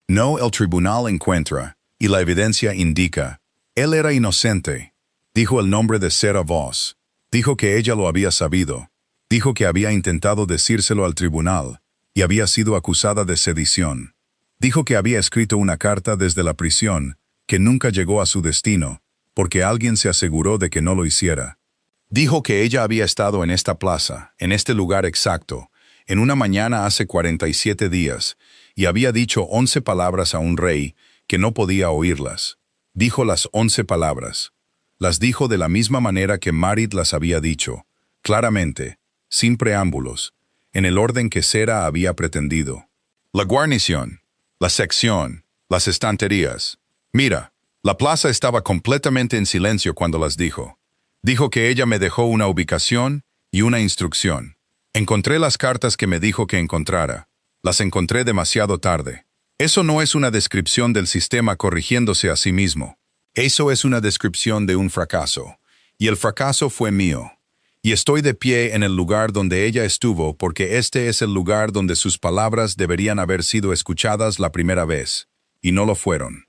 No, el tribunal encuentra, y la evidencia indica, él era inocente. Dijo el nombre de Sarah Voss. Dijo que ella lo había sabido. Dijo que había intentado decírselo al tribunal, y había sido acusada de sedición. Dijo que había escrito una carta desde la prisión, que nunca llegó a su destino, porque alguien se aseguró de que no lo hiciera. Dijo que ella había estado en esta plaza, en este lugar exacto, en una mañana hace 47 días, y había dicho 11 palabras a un rey que no podía oírlas. Dijo las 11 palabras. Las dijo de la misma manera que Marit las había dicho, claramente, sin preámbulos, en el orden que Sarah había pretendido. La guarnición, la sección, las estanterías. Mira, la plaza estaba completamente en silencio cuando las dijo. Dijo que ella me dejó una ubicación y una instrucción. Encontré las cartas que me dijo que encontrara. Las encontré demasiado tarde. Eso no es una descripción del sistema corrigiéndose a sí mismo. Eso es una descripción de un fracaso. Y el fracaso fue mío. Y estoy de pie en el lugar donde ella estuvo porque este es el lugar donde sus palabras deberían haber sido escuchadas la primera vez, y no lo fueron.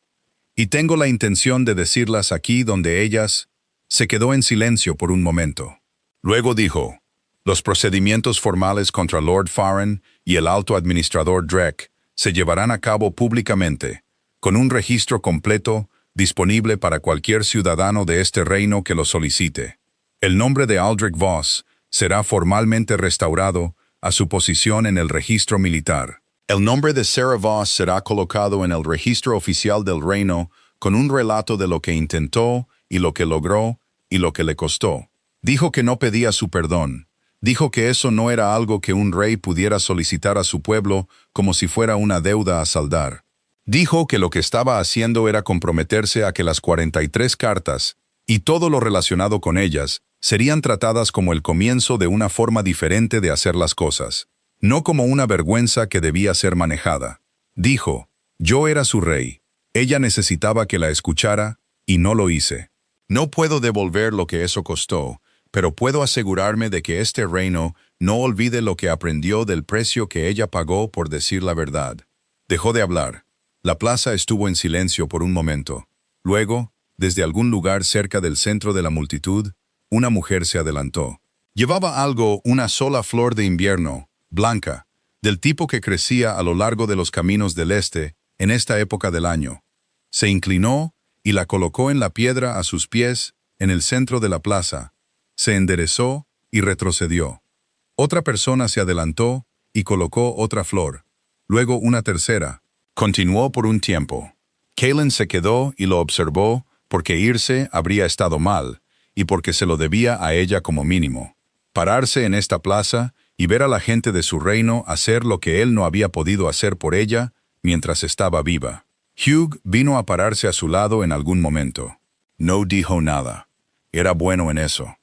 Y tengo la intención de decirlas aquí donde ellas. Se quedó en silencio por un momento. Luego dijo, los procedimientos formales contra Lord Farren y el alto administrador Drake se llevarán a cabo públicamente, con un registro completo disponible para cualquier ciudadano de este reino que lo solicite. El nombre de Aldrich Voss será formalmente restaurado a su posición en el registro militar. El nombre de Sarah Voss será colocado en el registro oficial del reino con un relato de lo que intentó y lo que logró y lo que le costó. Dijo que no pedía su perdón. Dijo que eso no era algo que un rey pudiera solicitar a su pueblo como si fuera una deuda a saldar. Dijo que lo que estaba haciendo era comprometerse a que las 43 cartas y todo lo relacionado con ellas serían tratadas como el comienzo de una forma diferente de hacer las cosas, no como una vergüenza que debía ser manejada. Dijo, yo era su rey, ella necesitaba que la escuchara, y no lo hice. No puedo devolver lo que eso costó, pero puedo asegurarme de que este reino no olvide lo que aprendió del precio que ella pagó por decir la verdad. Dejó de hablar. La plaza estuvo en silencio por un momento. Luego, desde algún lugar cerca del centro de la multitud, una mujer se adelantó. Llevaba algo, una sola flor de invierno, blanca, del tipo que crecía a lo largo de los caminos del este en esta época del año. Se inclinó y la colocó en la piedra a sus pies, en el centro de la plaza. Se enderezó y retrocedió. Otra persona se adelantó y colocó otra flor. Luego una tercera. Continuó por un tiempo. Kaelin se quedó y lo observó porque irse habría estado mal y porque se lo debía a ella como mínimo. Pararse en esta plaza y ver a la gente de su reino hacer lo que él no había podido hacer por ella mientras estaba viva. Hugh vino a pararse a su lado en algún momento. No dijo nada. Era bueno en eso.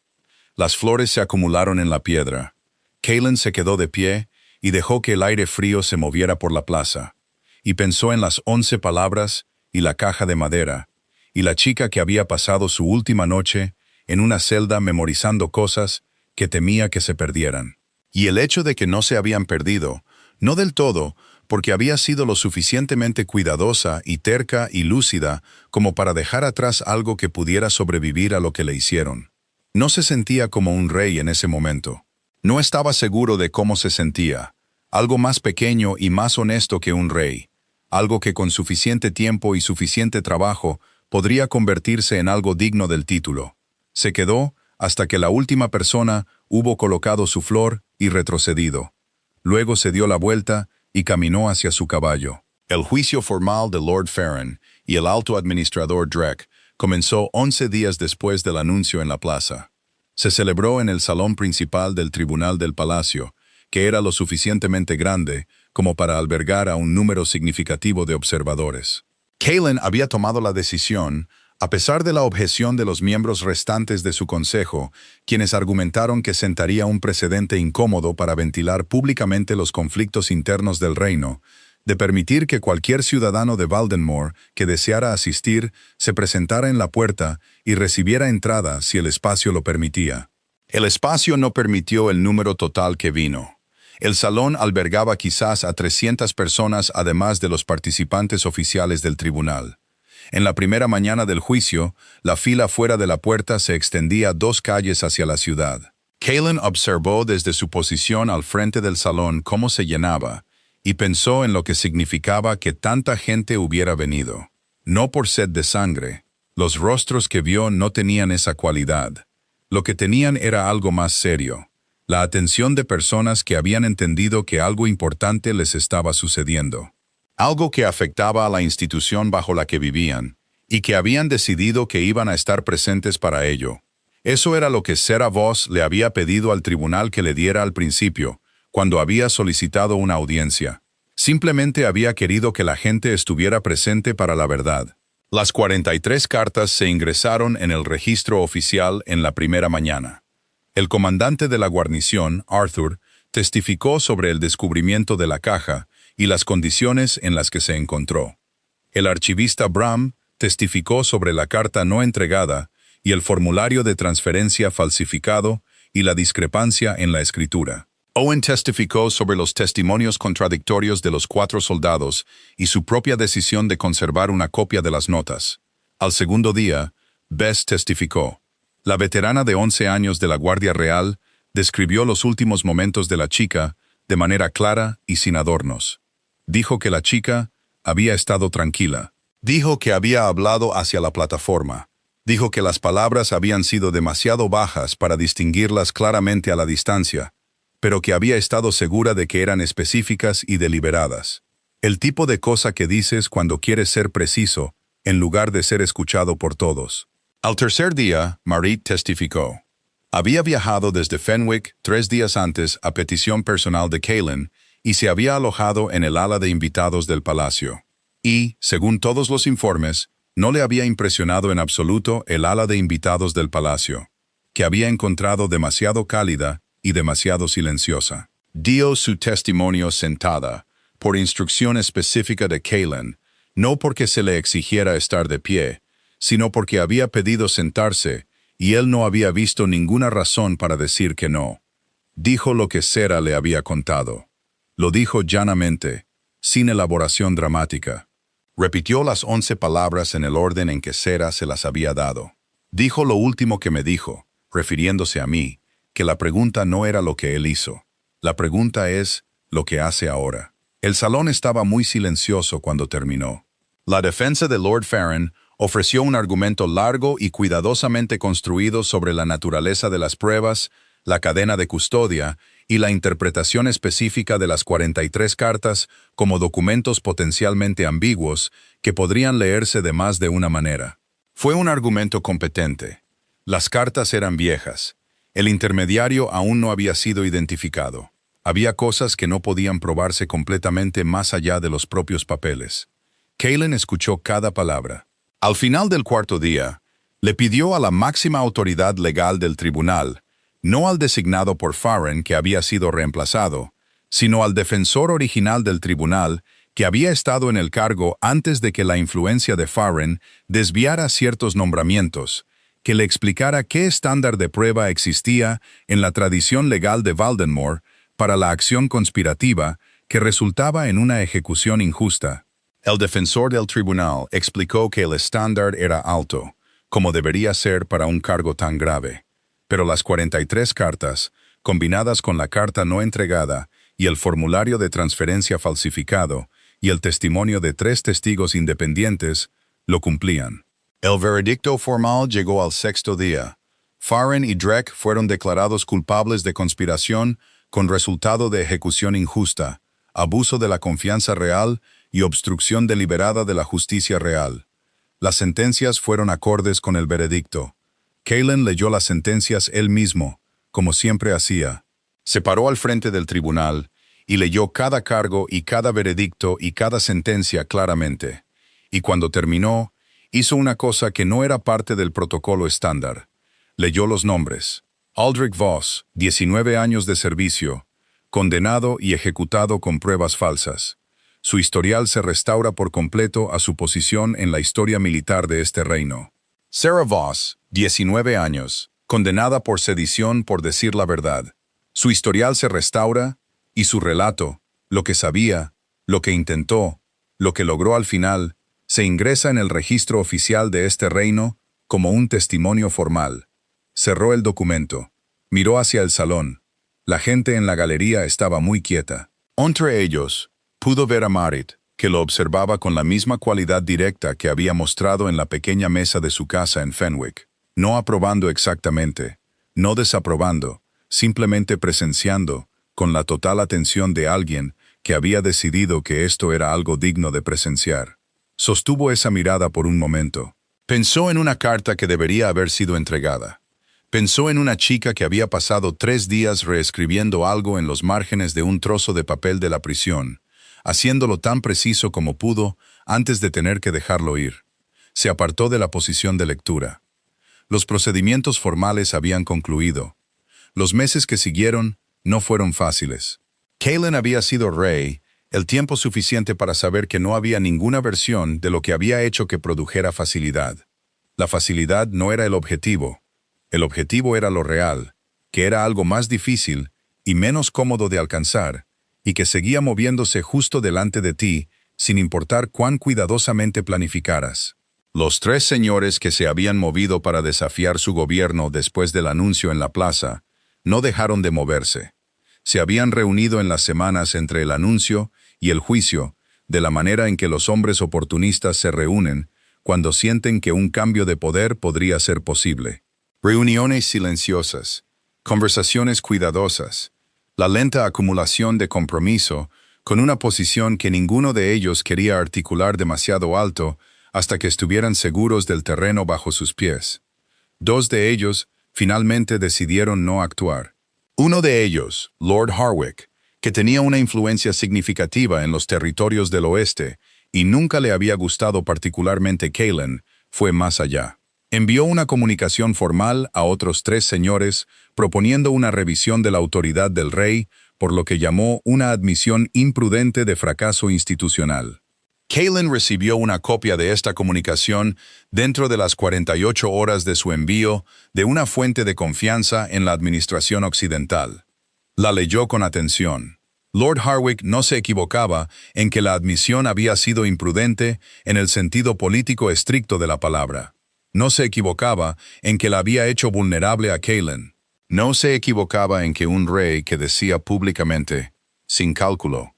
Las flores se acumularon en la piedra. Kaelin se quedó de pie y dejó que el aire frío se moviera por la plaza. Y pensó en las 11 palabras y la caja de madera, y la chica que había pasado su última noche en una celda memorizando cosas que temía que se perdieran. Y el hecho de que no se habían perdido, no del todo, porque había sido lo suficientemente cuidadosa y terca y lúcida como para dejar atrás algo que pudiera sobrevivir a lo que le hicieron. No se sentía como un rey en ese momento. No estaba seguro de cómo se sentía. Algo más pequeño y más honesto que un rey. Algo que con suficiente tiempo y suficiente trabajo podría convertirse en algo digno del título. Se quedó hasta que la última persona hubo colocado su flor y retrocedido. Luego se dio la vuelta y caminó hacia su caballo. El juicio formal de Lord Farron y el alto administrador Drake comenzó 11 días después del anuncio en la plaza. Se celebró en el salón principal del Tribunal del Palacio, que era lo suficientemente grande como para albergar a un número significativo de observadores. Kaelin había tomado la decisión, a pesar de la objeción de los miembros restantes de su consejo, quienes argumentaron que sentaría un precedente incómodo para ventilar públicamente los conflictos internos del reino, de permitir que cualquier ciudadano de Valdenmoor que deseara asistir se presentara en la puerta y recibiera entrada si el espacio lo permitía. El espacio no permitió el número total que vino. El salón albergaba quizás a 300 personas además de los participantes oficiales del tribunal. En la primera mañana del juicio, la fila fuera de la puerta se extendía 2 calles hacia la ciudad. Kaelin observó desde su posición al frente del salón cómo se llenaba, y pensó en lo que significaba que tanta gente hubiera venido. No por sed de sangre. Los rostros que vio no tenían esa cualidad. Lo que tenían era algo más serio. La atención de personas que habían entendido que algo importante les estaba sucediendo. Algo que afectaba a la institución bajo la que vivían, y que habían decidido que iban a estar presentes para ello. Eso era lo que Sarah Voss le había pedido al tribunal que le diera al principio, cuando había solicitado una audiencia. Simplemente había querido que la gente estuviera presente para la verdad. Las 43 cartas se ingresaron en el registro oficial en la primera mañana. El comandante de la guarnición, Arthur, testificó sobre el descubrimiento de la caja y las condiciones en las que se encontró. El archivista Bram testificó sobre la carta no entregada y el formulario de transferencia falsificado y la discrepancia en la escritura. Owen testificó sobre los testimonios contradictorios de los 4 soldados y su propia decisión de conservar una copia de las notas. Al segundo día, Bess testificó. La veterana de 11 años de la Guardia Real describió los últimos momentos de la chica de manera clara y sin adornos. Dijo que la chica había estado tranquila. Dijo que había hablado hacia la plataforma. Dijo que las palabras habían sido demasiado bajas para distinguirlas claramente a la distancia, pero que había estado segura de que eran específicas y deliberadas. El tipo de cosa que dices cuando quieres ser preciso, en lugar de ser escuchado por todos. Al tercer día, Marit testificó. Había viajado desde Fenwick 3 días antes a petición personal de Kaelin y se había alojado en el ala de invitados del palacio. Y, según todos los informes, no le había impresionado en absoluto el ala de invitados del palacio, que había encontrado demasiado cálida y demasiado silenciosa. Dio su testimonio sentada, por instrucción específica de Kaelin, no porque se le exigiera estar de pie, sino porque había pedido sentarse y él no había visto ninguna razón para decir que no. Dijo lo que Sarah le había contado. Lo dijo llanamente, sin elaboración dramática. Repitió las 11 palabras en el orden en que Sarah se las había dado. Dijo lo último que me dijo, refiriéndose a mí, que la pregunta no era lo que él hizo. La pregunta es lo que hace ahora. El salón estaba muy silencioso cuando terminó. La defensa de Lord Farron ofreció un argumento largo y cuidadosamente construido sobre la naturaleza de las pruebas, la cadena de custodia y la interpretación específica de las 43 cartas como documentos potencialmente ambiguos que podrían leerse de más de una manera. Fue un argumento competente. Las cartas eran viejas. El intermediario aún no había sido identificado. Había cosas que no podían probarse completamente más allá de los propios papeles. Kaelin escuchó cada palabra. Al final del 4.º día, le pidió a la máxima autoridad legal del tribunal, no al designado por Farron que había sido reemplazado, sino al defensor original del tribunal que había estado en el cargo antes de que la influencia de Farron desviara ciertos nombramientos, que le explicara qué estándar de prueba existía en la tradición legal de Baldenmore para la acción conspirativa que resultaba en una ejecución injusta. El defensor del tribunal explicó que el estándar era alto, como debería ser para un cargo tan grave, pero las 43 cartas, combinadas con la carta no entregada y el formulario de transferencia falsificado y el testimonio de 3 testigos independientes, lo cumplían. El veredicto formal llegó al 6º día. Farren y Drake fueron declarados culpables de conspiración con resultado de ejecución injusta, abuso de la confianza real y obstrucción deliberada de la justicia real. Las sentencias fueron acordes con el veredicto. Calen leyó las sentencias él mismo, como siempre hacía. Se paró al frente del tribunal y leyó cada cargo y cada veredicto y cada sentencia claramente. Y cuando terminó, hizo una cosa que no era parte del protocolo estándar. Leyó los nombres. Aldrich Voss, 19 años de servicio, condenado y ejecutado con pruebas falsas. Su historial se restaura por completo a su posición en la historia militar de este reino. Sarah Voss, 19 años, condenada por sedición por decir la verdad. Su historial se restaura y su relato, lo que sabía, lo que intentó, lo que logró al final, se ingresa en el registro oficial de este reino como un testimonio formal. Cerró el documento. Miró hacia el salón. La gente en la galería estaba muy quieta. Entre ellos, pudo ver a Marit, que lo observaba con la misma cualidad directa que había mostrado en la pequeña mesa de su casa en Fenwick, no aprobando exactamente, no desaprobando, simplemente presenciando, con la total atención de alguien que había decidido que esto era algo digno de presenciar. Sostuvo esa mirada por un momento. Pensó en una carta que debería haber sido entregada. Pensó en una chica que había pasado 3 días reescribiendo algo en los márgenes de un trozo de papel de la prisión, haciéndolo tan preciso como pudo antes de tener que dejarlo ir. Se apartó de la posición de lectura. Los procedimientos formales habían concluido. Los meses que siguieron no fueron fáciles. Calen había sido rey el tiempo suficiente para saber que no había ninguna versión de lo que había hecho que produjera facilidad. La facilidad no era el objetivo era lo real, que era algo más difícil y menos cómodo de alcanzar, y que seguía moviéndose justo delante de ti, sin importar cuán cuidadosamente planificaras. Los 3 señores que se habían movido para desafiar su gobierno después del anuncio en la plaza, no dejaron de moverse. Se habían reunido en las semanas entre el anuncio y el juicio, de la manera en que los hombres oportunistas se reúnen cuando sienten que un cambio de poder podría ser posible. Reuniones silenciosas, conversaciones cuidadosas, la lenta acumulación de compromiso con una posición que ninguno de ellos quería articular demasiado alto hasta que estuvieran seguros del terreno bajo sus pies. 2 de ellos finalmente decidieron no actuar. Uno de ellos, Lord Harwick, que tenía una influencia significativa en los territorios del oeste y nunca le había gustado particularmente Calen, fue más allá. Envió una comunicación formal a otros 3 señores proponiendo una revisión de la autoridad del rey, por lo que llamó una admisión imprudente de fracaso institucional. Calen recibió una copia de esta comunicación dentro de las 48 horas de su envío de una fuente de confianza en la administración occidental. La leyó con atención. Lord Harwick no se equivocaba en que la admisión había sido imprudente en el sentido político estricto de la palabra. No se equivocaba en que la había hecho vulnerable a Calen. No se equivocaba en que un rey que decía públicamente, sin cálculo,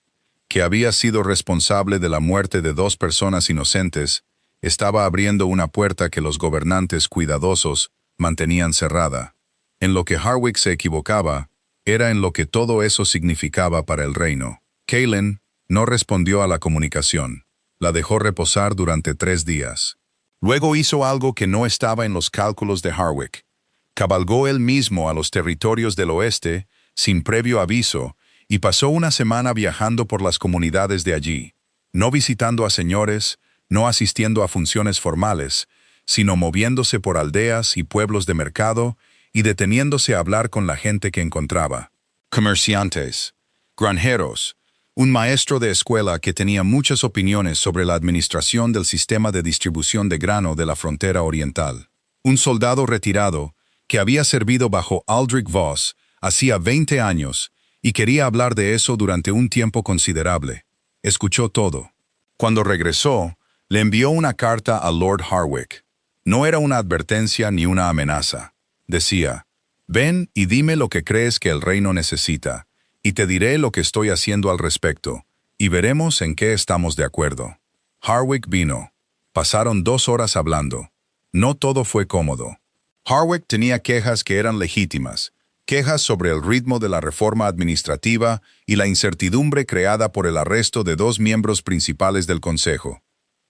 que había sido responsable de la muerte de 2 personas inocentes, estaba abriendo una puerta que los gobernantes cuidadosos mantenían cerrada. En lo que Harwick se equivocaba, era en lo que todo eso significaba para el reino. Calen no respondió a la comunicación. La dejó reposar durante 3 días. Luego hizo algo que no estaba en los cálculos de Harwick. Cabalgó él mismo a los territorios del oeste, sin previo aviso, y pasó una semana viajando por las comunidades de allí, no visitando a señores, no asistiendo a funciones formales, sino moviéndose por aldeas y pueblos de mercado y deteniéndose a hablar con la gente que encontraba. Comerciantes, granjeros, un maestro de escuela que tenía muchas opiniones sobre la administración del sistema de distribución de grano de la frontera oriental. un soldado retirado que había servido bajo Aldrich Voss hacía 20 años y quería hablar de eso durante un tiempo considerable. Escuchó todo. Cuando regresó, le envió una carta a Lord Harwick. No era una advertencia ni una amenaza. Decía: «Ven y dime lo que crees que el reino necesita, y te diré lo que estoy haciendo al respecto, y veremos en qué estamos de acuerdo». Harwick vino. Pasaron 2 horas hablando. No todo fue cómodo. Harwick tenía quejas que eran legítimas, quejas sobre el ritmo de la reforma administrativa y la incertidumbre creada por el arresto de 2 miembros principales del Consejo,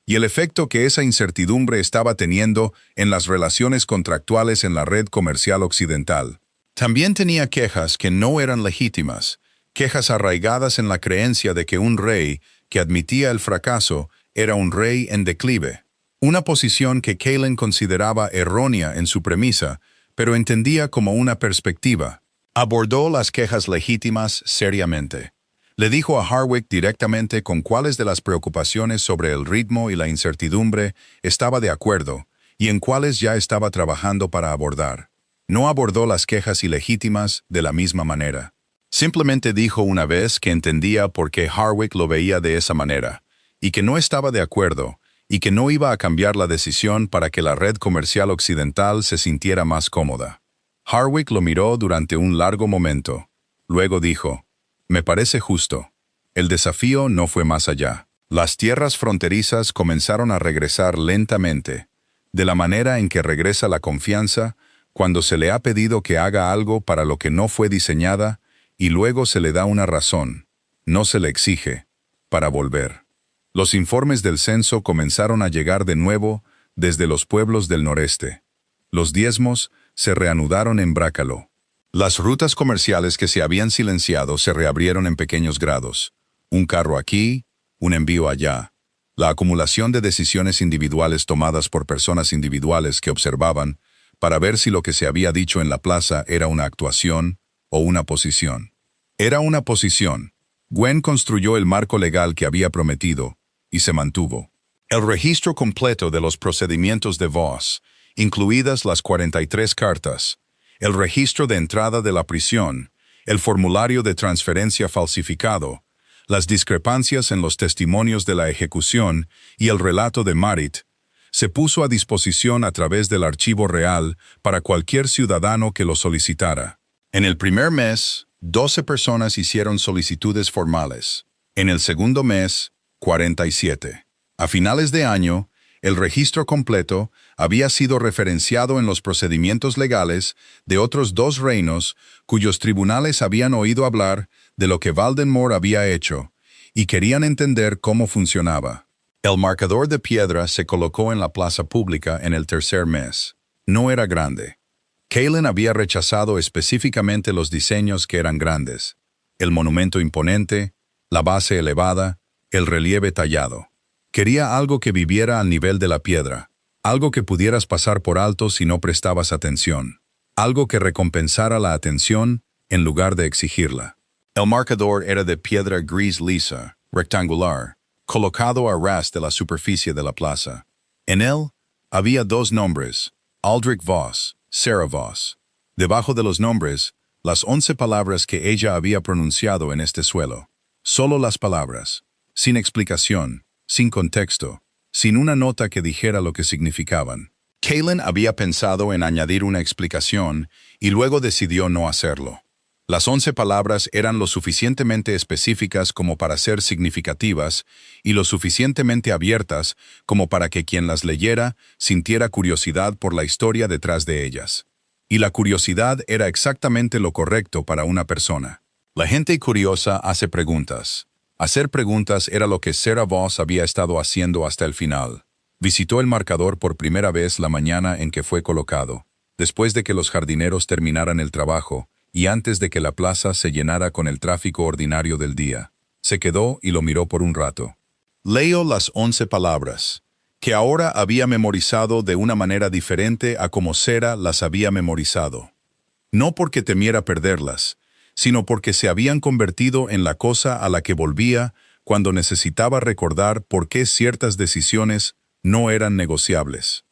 y el efecto que esa incertidumbre estaba teniendo en las relaciones contractuales en la red comercial occidental. También tenía quejas que no eran legítimas, quejas arraigadas en la creencia de que un rey que admitía el fracaso era un rey en declive, una posición que Cailen consideraba errónea en su premisa, pero entendía como una perspectiva. Abordó las quejas legítimas seriamente. Le dijo a Harwick directamente con cuáles de las preocupaciones sobre el ritmo y la incertidumbre estaba de acuerdo y en cuáles ya estaba trabajando para abordar. No abordó las quejas ilegítimas de la misma manera. Simplemente dijo una vez que entendía por qué Harwick lo veía de esa manera, y que no estaba de acuerdo, y que no iba a cambiar la decisión para que la red comercial occidental se sintiera más cómoda. Harwick lo miró durante un largo momento. Luego dijo: «Me parece justo». El desafío no fue más allá. Las tierras fronterizas comenzaron a regresar lentamente, de la manera en que regresa la confianza cuando se le ha pedido que haga algo para lo que no fue diseñada y luego se le da una razón, no se le exige, para volver. Los informes del censo comenzaron a llegar de nuevo desde los pueblos del noreste. Los diezmos se reanudaron en Brácalo. Las rutas comerciales que se habían silenciado se reabrieron en pequeños grados. Un carro aquí, un envío allá. La acumulación de decisiones individuales tomadas por personas individuales que observaban para ver si lo que se había dicho en la plaza era una actuación o una posición. Era una posición. Gwen construyó el marco legal que había prometido y se mantuvo. El registro completo de los procedimientos de Voss, incluidas las 43 cartas, el registro de entrada de la prisión, el formulario de transferencia falsificado, las discrepancias en los testimonios de la ejecución y el relato de Marit, se puso a disposición a través del archivo real para cualquier ciudadano que lo solicitara. En el primer mes, 12 personas hicieron solicitudes formales. En el segundo mes, 47. A finales de año, el registro completo había sido referenciado en los procedimientos legales de otros 2 reinos cuyos tribunales habían oído hablar de lo que Valdenmore había hecho y querían entender cómo funcionaba. El marcador de piedra se colocó en la plaza pública en el tercer mes. No era grande. Cailen había rechazado específicamente los diseños que eran grandes: el monumento imponente, la base elevada, el relieve tallado. Quería algo que viviera al nivel de la piedra, algo que pudieras pasar por alto si no prestabas atención, algo que recompensara la atención en lugar de exigirla. El marcador era de piedra gris lisa, rectangular, colocado a ras de la superficie de la plaza. En él había 2 nombres: Aldrich Voss, Sarah Voss. Debajo de los nombres, las 11 palabras que ella había pronunciado en este suelo. Solo las palabras, sin explicación, sin contexto, sin una nota que dijera lo que significaban. Cailen había pensado en añadir una explicación y luego decidió no hacerlo. Las 11 palabras eran lo suficientemente específicas como para ser significativas y lo suficientemente abiertas como para que quien las leyera sintiera curiosidad por la historia detrás de ellas. Y la curiosidad era exactamente lo correcto para una persona. La gente curiosa hace preguntas. Hacer preguntas era lo que Sarah Voss había estado haciendo hasta el final. Visitó el marcador por primera vez la mañana en que fue colocado, después de que los jardineros terminaran el trabajo y antes de que la plaza se llenara con el tráfico ordinario del día. Se quedó y lo miró por un rato. Leyó las 11 palabras, que ahora había memorizado de una manera diferente a como Sarah las había memorizado. No porque temiera perderlas, sino porque se habían convertido en la cosa a la que volvía cuando necesitaba recordar por qué ciertas decisiones no eran negociables.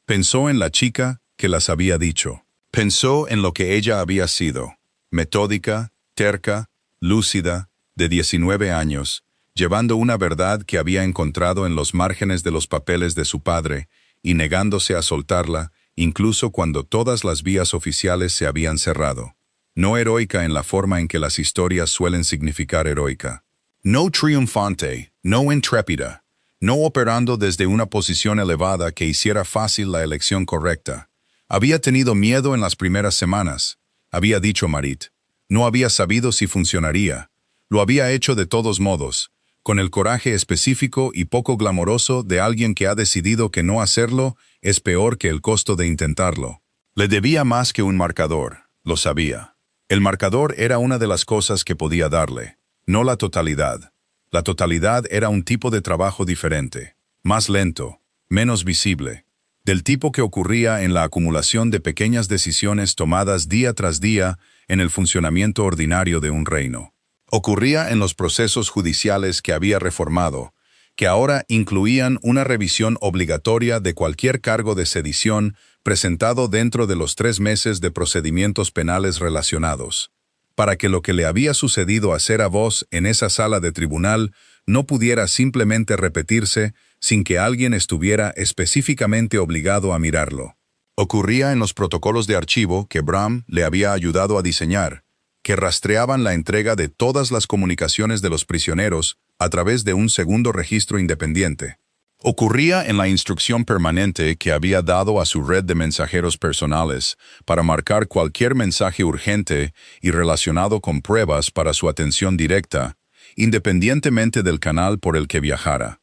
Pensó en la chica que las había dicho. Pensó en lo que ella había sido, metódica, terca, lúcida, de 19 años, llevando una verdad que había encontrado en los márgenes de los papeles de su padre y negándose a soltarla, incluso cuando todas las vías oficiales se habían cerrado. No heroica en la forma en que las historias suelen significar heroica. No triunfante, no intrépida, no operando desde una posición elevada que hiciera fácil la elección correcta. Había tenido miedo en las primeras semanas, había dicho Marit. No había sabido si funcionaría. Lo había hecho de todos modos, con el coraje específico y poco glamoroso de alguien que ha decidido que no hacerlo es peor que el costo de intentarlo. Le debía más que un marcador, lo sabía. El marcador era una de las cosas que podía darle, no la totalidad. La totalidad era un tipo de trabajo diferente, más lento, menos visible, del tipo que ocurría en la acumulación de pequeñas decisiones tomadas día tras día en el funcionamiento ordinario de un reino. Ocurría en los procesos judiciales que había reformado, que ahora incluían una revisión obligatoria de cualquier cargo de sedición presentado dentro de los 3 meses de procedimientos penales relacionados, para que lo que le había sucedido a Sarah Voss en esa sala de tribunal no pudiera simplemente repetirse sin que alguien estuviera específicamente obligado a mirarlo. Ocurría en los protocolos de archivo que Bram le había ayudado a diseñar, que rastreaban la entrega de todas las comunicaciones de los prisioneros a través de un segundo registro independiente. Ocurría en la instrucción permanente que había dado a su red de mensajeros personales para marcar cualquier mensaje urgente y relacionado con pruebas para su atención directa, independientemente del canal por el que viajara.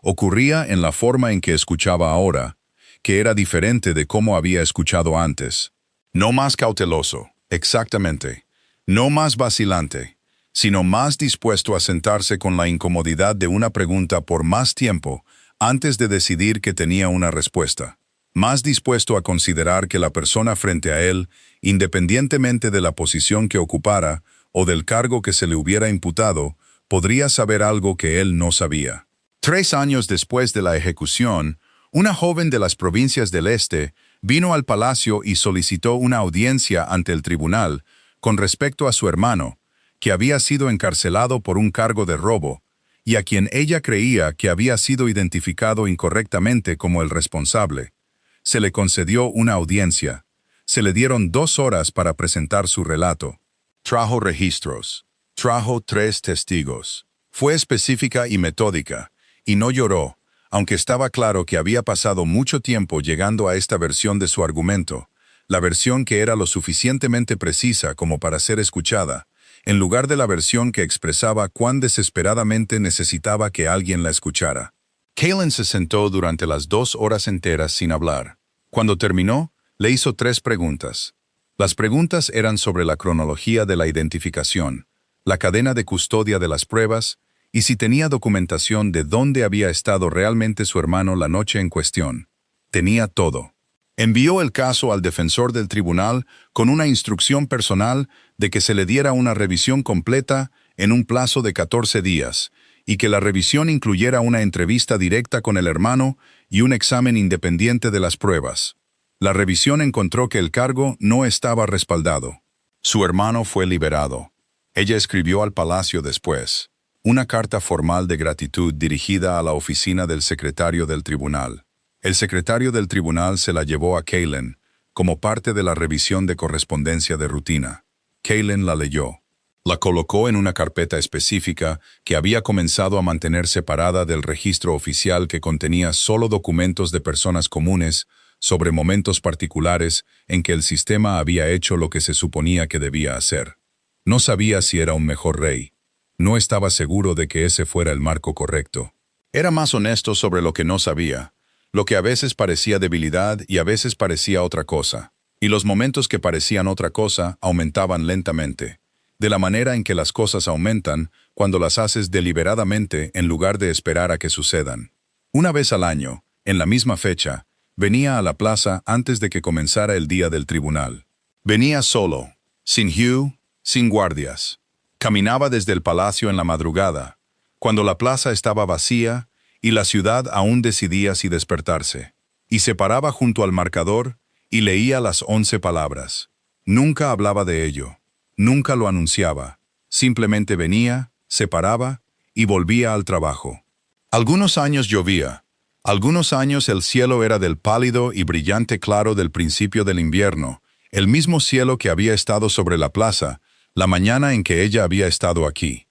Ocurría en la forma en que escuchaba ahora, que era diferente de cómo había escuchado antes. No más cauteloso, exactamente. No más vacilante, sino más dispuesto a sentarse con la incomodidad de una pregunta por más tiempo antes de decidir que tenía una respuesta. Más dispuesto a considerar que la persona frente a él, independientemente de la posición que ocupara o del cargo que se le hubiera imputado, podría saber algo que él no sabía. 3 años después de la ejecución, una joven de las provincias del Este vino al palacio y solicitó una audiencia ante el tribunal con respecto a su hermano, que había sido encarcelado por un cargo de robo, y a quien ella creía que había sido identificado incorrectamente como el responsable. Se le concedió una audiencia. Se le dieron 2 horas para presentar su relato. Trajo registros. Trajo 3 testigos. Fue específica y metódica, y no lloró, aunque estaba claro que había pasado mucho tiempo llegando a esta versión de su argumento, la versión que era lo suficientemente precisa como para ser escuchada, en lugar de la versión que expresaba cuán desesperadamente necesitaba que alguien la escuchara. Kaylin se sentó durante las 2 horas enteras sin hablar. Cuando terminó, le hizo 3 preguntas. Las preguntas eran sobre la cronología de la identificación, la cadena de custodia de las pruebas, y si tenía documentación de dónde había estado realmente su hermano la noche en cuestión. Tenía todo. Envió el caso al defensor del tribunal con una instrucción personal de que se le diera una revisión completa en un plazo de 14 días, y que la revisión incluyera una entrevista directa con el hermano y un examen independiente de las pruebas. La revisión encontró que el cargo no estaba respaldado. Su hermano fue liberado. Ella escribió al palacio después una carta formal de gratitud dirigida a la oficina del secretario del tribunal. El secretario del tribunal se la llevó a Kaylin como parte de la revisión de correspondencia de rutina. Kaylin la leyó. La colocó en una carpeta específica que había comenzado a mantener separada del registro oficial que contenía solo documentos de personas comunes sobre momentos particulares en que el sistema había hecho lo que se suponía que debía hacer. No sabía si era un mejor rey. No estaba seguro de que ese fuera el marco correcto. Era más honesto sobre lo que no sabía, lo que a veces parecía debilidad y a veces parecía otra cosa, y los momentos que parecían otra cosa aumentaban lentamente, de la manera en que las cosas aumentan cuando las haces deliberadamente en lugar de esperar a que sucedan. Una vez al año, en la misma fecha, venía a la plaza antes de que comenzara el día del tribunal. Venía solo, sin Hugh, sin guardias. Caminaba desde el palacio en la madrugada, cuando la plaza estaba vacía y la ciudad aún decidía si despertarse, y se paraba junto al marcador y leía las 11 palabras. Nunca hablaba de ello, nunca lo anunciaba, simplemente venía, se paraba y volvía al trabajo. Algunos años llovía, algunos años el cielo era del pálido y brillante claro del principio del invierno, el mismo cielo que había estado sobre la plaza, la mañana en que ella había estado aquí.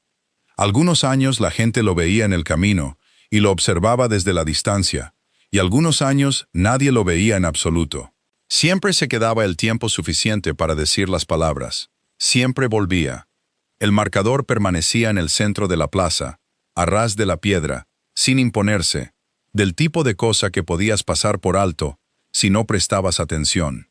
Algunos años la gente lo veía en el camino y lo observaba desde la distancia, y algunos años nadie lo veía en absoluto. Siempre se quedaba el tiempo suficiente para decir las palabras. Siempre volvía. El marcador permanecía en el centro de la plaza, a ras de la piedra, sin imponerse, del tipo de cosa que podías pasar por alto si no prestabas atención.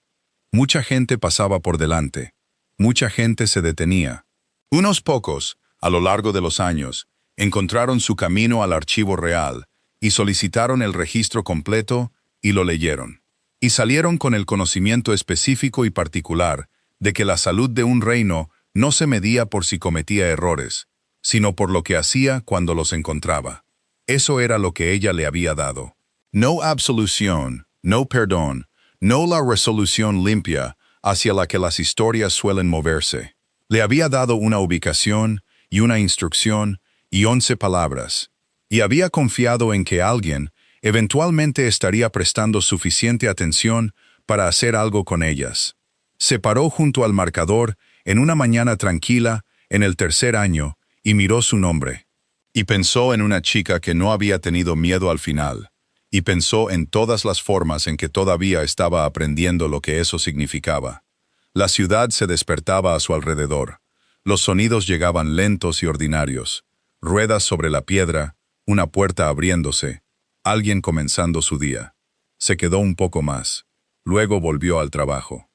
Mucha gente pasaba por delante. Mucha gente se detenía. Unos pocos, a lo largo de los años, encontraron su camino al archivo real y solicitaron el registro completo y lo leyeron. Y salieron con el conocimiento específico y particular de que la salud de un reino no se medía por si cometía errores, sino por lo que hacía cuando los encontraba. Eso era lo que ella le había dado. No absolución, no perdón, no la resolución limpia hacia la que las historias suelen moverse. Le había dado una ubicación y una instrucción y 11 palabras, y había confiado en que alguien eventualmente estaría prestando suficiente atención para hacer algo con ellas. Se paró junto al marcador en una mañana tranquila en el tercer año y miró su nombre. Y pensó en una chica que no había tenido miedo al final, y pensó en todas las formas en que todavía estaba aprendiendo lo que eso significaba. La ciudad se despertaba a su alrededor. Los sonidos llegaban lentos y ordinarios. Ruedas sobre la piedra, una puerta abriéndose, alguien comenzando su día. Se quedó un poco más. Luego volvió al trabajo.